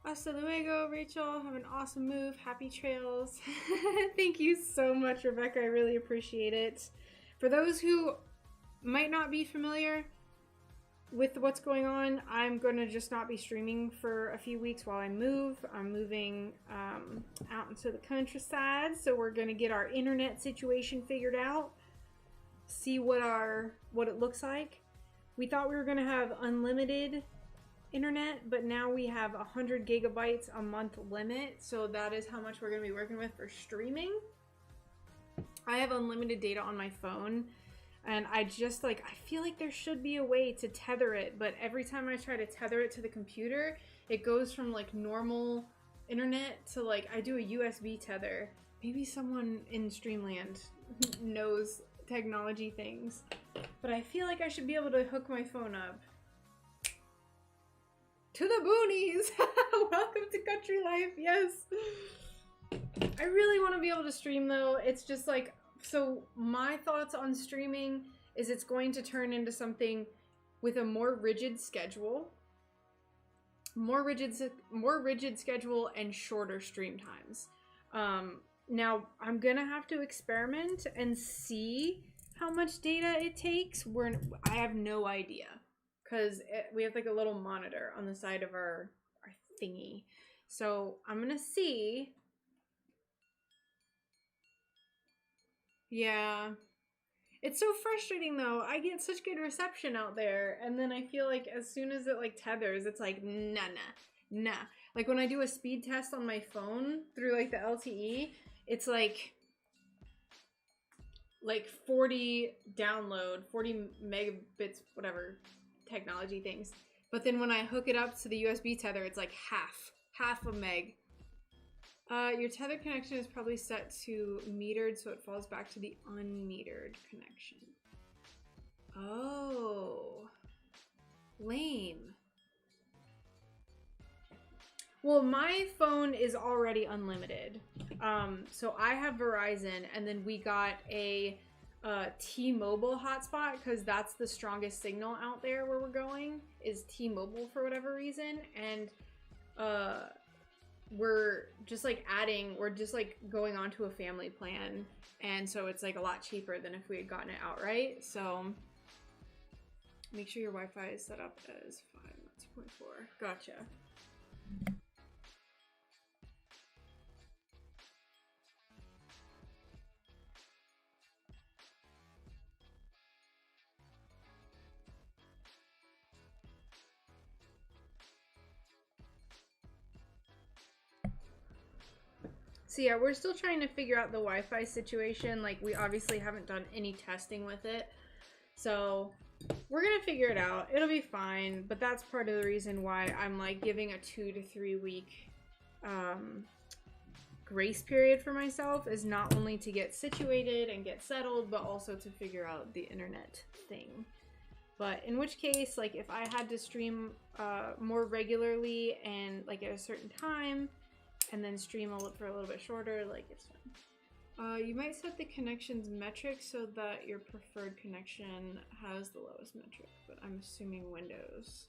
Speaker 1: Hasta luego, Rachel. Have an awesome move. Happy trails. Thank you so much, Rebecca. I really appreciate it. For those who might not be familiar with what's going on, I'm going to just not be streaming for a few weeks while I move. I'm moving out into the countryside, so we're going to get our internet situation figured out. See what it looks like. We thought we were going to have unlimited internet, but now we have 100 gigabytes a month limit, so that is how much we're going to be working with for streaming. I have unlimited data on my phone, and I feel like there should be a way to tether it, but every time I try to tether it to the computer, it goes from like normal internet to like I do a USB tether. Maybe someone in Streamland knows technology things, but I feel like I should be able to hook my phone up to the boonies. Welcome to country life. Yes, I really want to be able to stream though. It's just like, so my thoughts on streaming is it's going to turn into something with a more rigid schedule, more rigid schedule and shorter stream times. Now I'm gonna have to experiment and see how much data it takes. I have no idea, because we have like a little monitor on the side of our thingy. So I'm gonna see. Yeah. It's so frustrating though. I get such good reception out there, and then I feel like as soon as it like tethers, it's like nah. Like when I do a speed test on my phone through like the LTE, it's like 40 download, 40 megabits, whatever technology things. But then when I hook it up to the USB tether, it's like half a meg. Your tether connection is probably set to metered, so it falls back to the unmetered connection. Oh, lame. Well, my phone is already unlimited. So I have Verizon, and then we got a T-Mobile hotspot because that's the strongest signal out there where we're going is T-Mobile for whatever reason, and we're just like going on to a family plan, and so it's like a lot cheaper than if we had gotten it outright. So make sure your Wi-Fi is set up as 5, not 2.4. Gotcha. So yeah, we're still trying to figure out the Wi-Fi situation. Like, we obviously haven't done any testing with it. So we're gonna figure it out. It'll be fine, but that's part of the reason why I'm like giving a 2 to 3 week grace period for myself, is not only to get situated and get settled, but also to figure out the internet thing. But in which case, like if I had to stream more regularly and like at a certain time, and then stream for a little bit shorter, like it's fine. You might set the connections metric so that your preferred connection has the lowest metric, but I'm assuming Windows.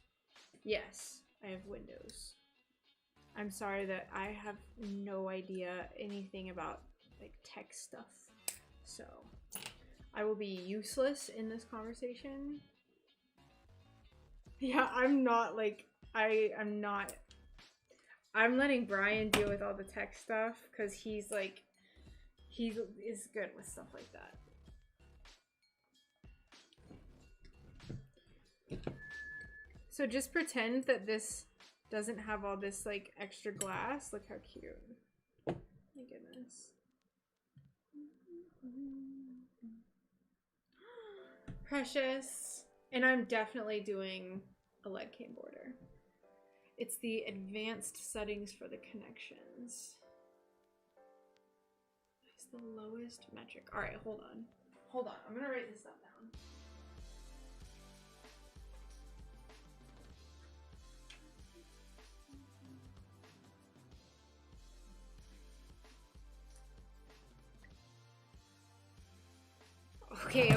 Speaker 1: Yes, I have Windows. I'm sorry that I have no idea anything about like tech stuff, so I will be useless in this conversation. Yeah, I'm not like, I'm not. I'm letting Brian deal with all the tech stuff because he's like, he is good with stuff like that. So just pretend that this doesn't have all this like extra glass. Look how cute. My goodness. Precious. And I'm definitely doing a lead cane border. It's the advanced settings for the connections. It's the lowest metric. All right, hold on. Hold on. I'm going to write this stuff down.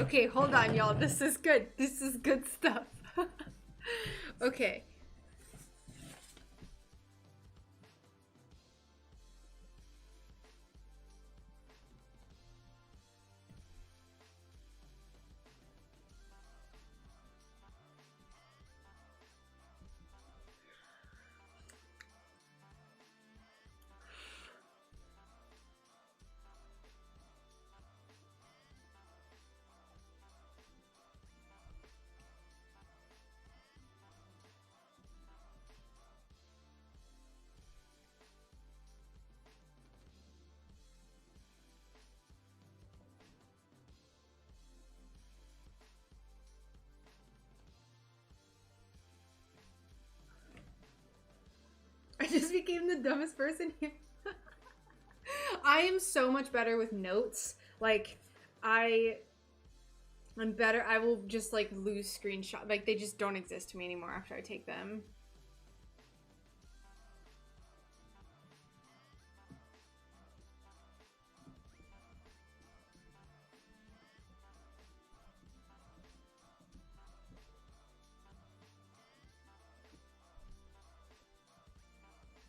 Speaker 1: Okay, hold on, y'all. This is good. This is good stuff. Okay. I just became the dumbest person here. I am so much better with notes. Like, I'm better. I will just like lose screenshots. Like, they just don't exist to me anymore after I take them.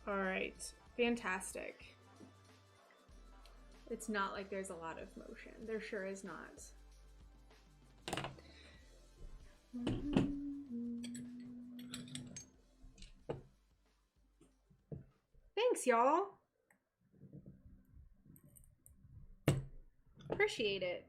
Speaker 1: All right, fantastic. It's not like there's a lot of motion. There sure is not. Thanks, y'all. Appreciate it.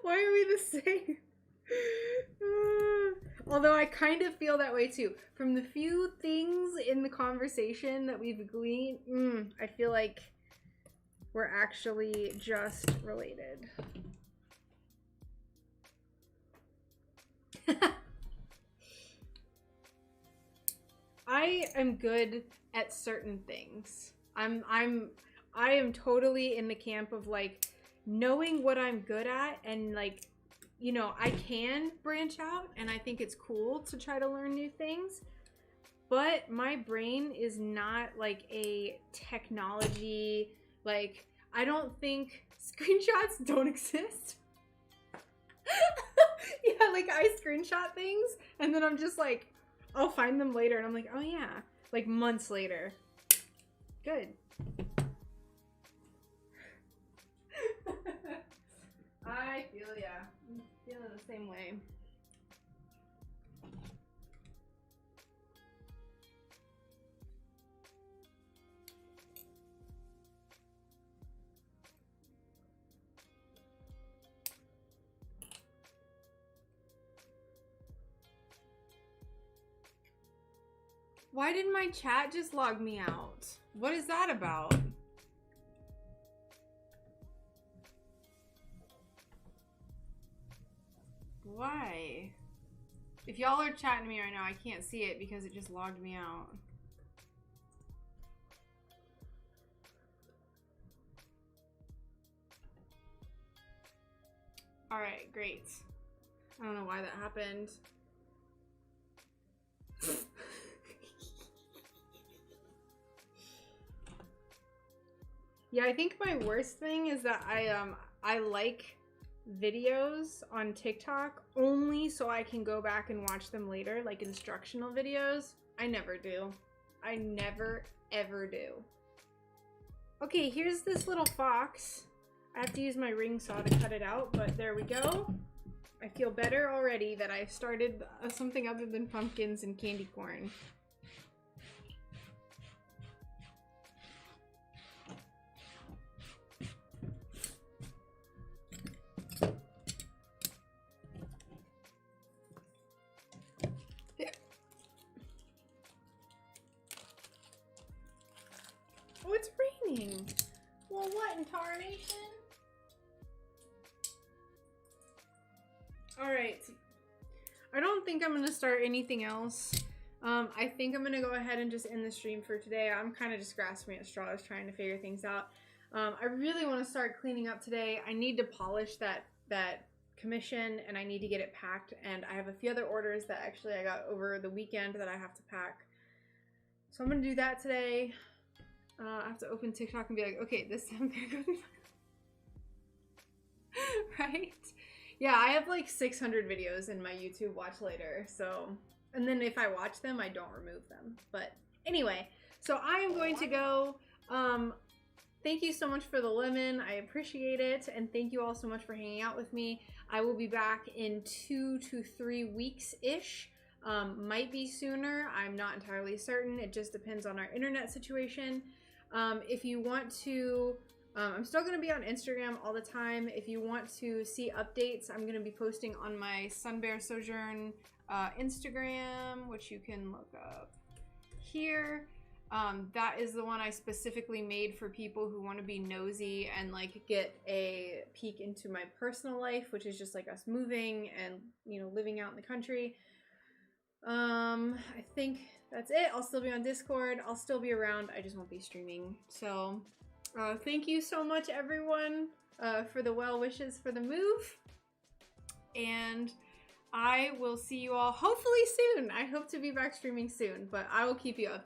Speaker 1: Why are we the same? Although I kind of feel that way too. From the few things in the conversation that we've gleaned, I feel like we're actually just related. I am good at certain things. I am totally in the camp of like knowing what I'm good at, and like, you know, I can branch out and I think it's cool to try to learn new things, but my brain is not like a technology, like, I don't think screenshots don't exist. Yeah, like I screenshot things and then I'm just like, I'll find them later and I'm like, oh yeah, like months later. Good. I feel ya. I'm feeling the same way. Why did my chat just log me out? What is that about? Why? If y'all are chatting to me right now, I can't see it because it just logged me out. Alright, great. I don't know why that happened. Yeah, I think my worst thing is that I like videos on TikTok only so I can go back and watch them later, like instructional videos. I never do. I never, ever do. Okay, here's this little fox. I have to use my ring saw to cut it out, but there we go. I feel better already that I started something other than pumpkins and candy corn. Oh, it's raining. Well, what in tarnation? Alright. I don't think I'm gonna start anything else. I think I'm gonna go ahead and just end the stream for today. I'm kind of just grasping at straws trying to figure things out. I really want to start cleaning up today. I need to polish that commission and I need to get it packed, and I have a few other orders that actually I got over the weekend that I have to pack. So I'm gonna do that today. I have to open TikTok and be like, okay, this time they're going right? Yeah, I have like 600 videos in my YouTube watch later, so, and then if I watch them, I don't remove them. But anyway, so I am going to go. Thank you so much for the lemon. I appreciate it, and thank you all so much for hanging out with me. I will be back in 2 to 3 weeks-ish. Might be sooner. I'm not entirely certain. It just depends on our internet situation. If you want to, I'm still going to be on Instagram all the time. If you want to see updates, I'm going to be posting on my Sunbear Sojourn Instagram, which you can look up here. That is the one I specifically made for people who want to be nosy and like get a peek into my personal life, which is just like us moving and, you know, living out in the country. I think that's it. I'll still be on Discord. I'll still be around. I just won't be streaming. So, thank you so much, everyone, for the well wishes for the move. And I will see you all hopefully soon. I hope to be back streaming soon, but I will keep you up.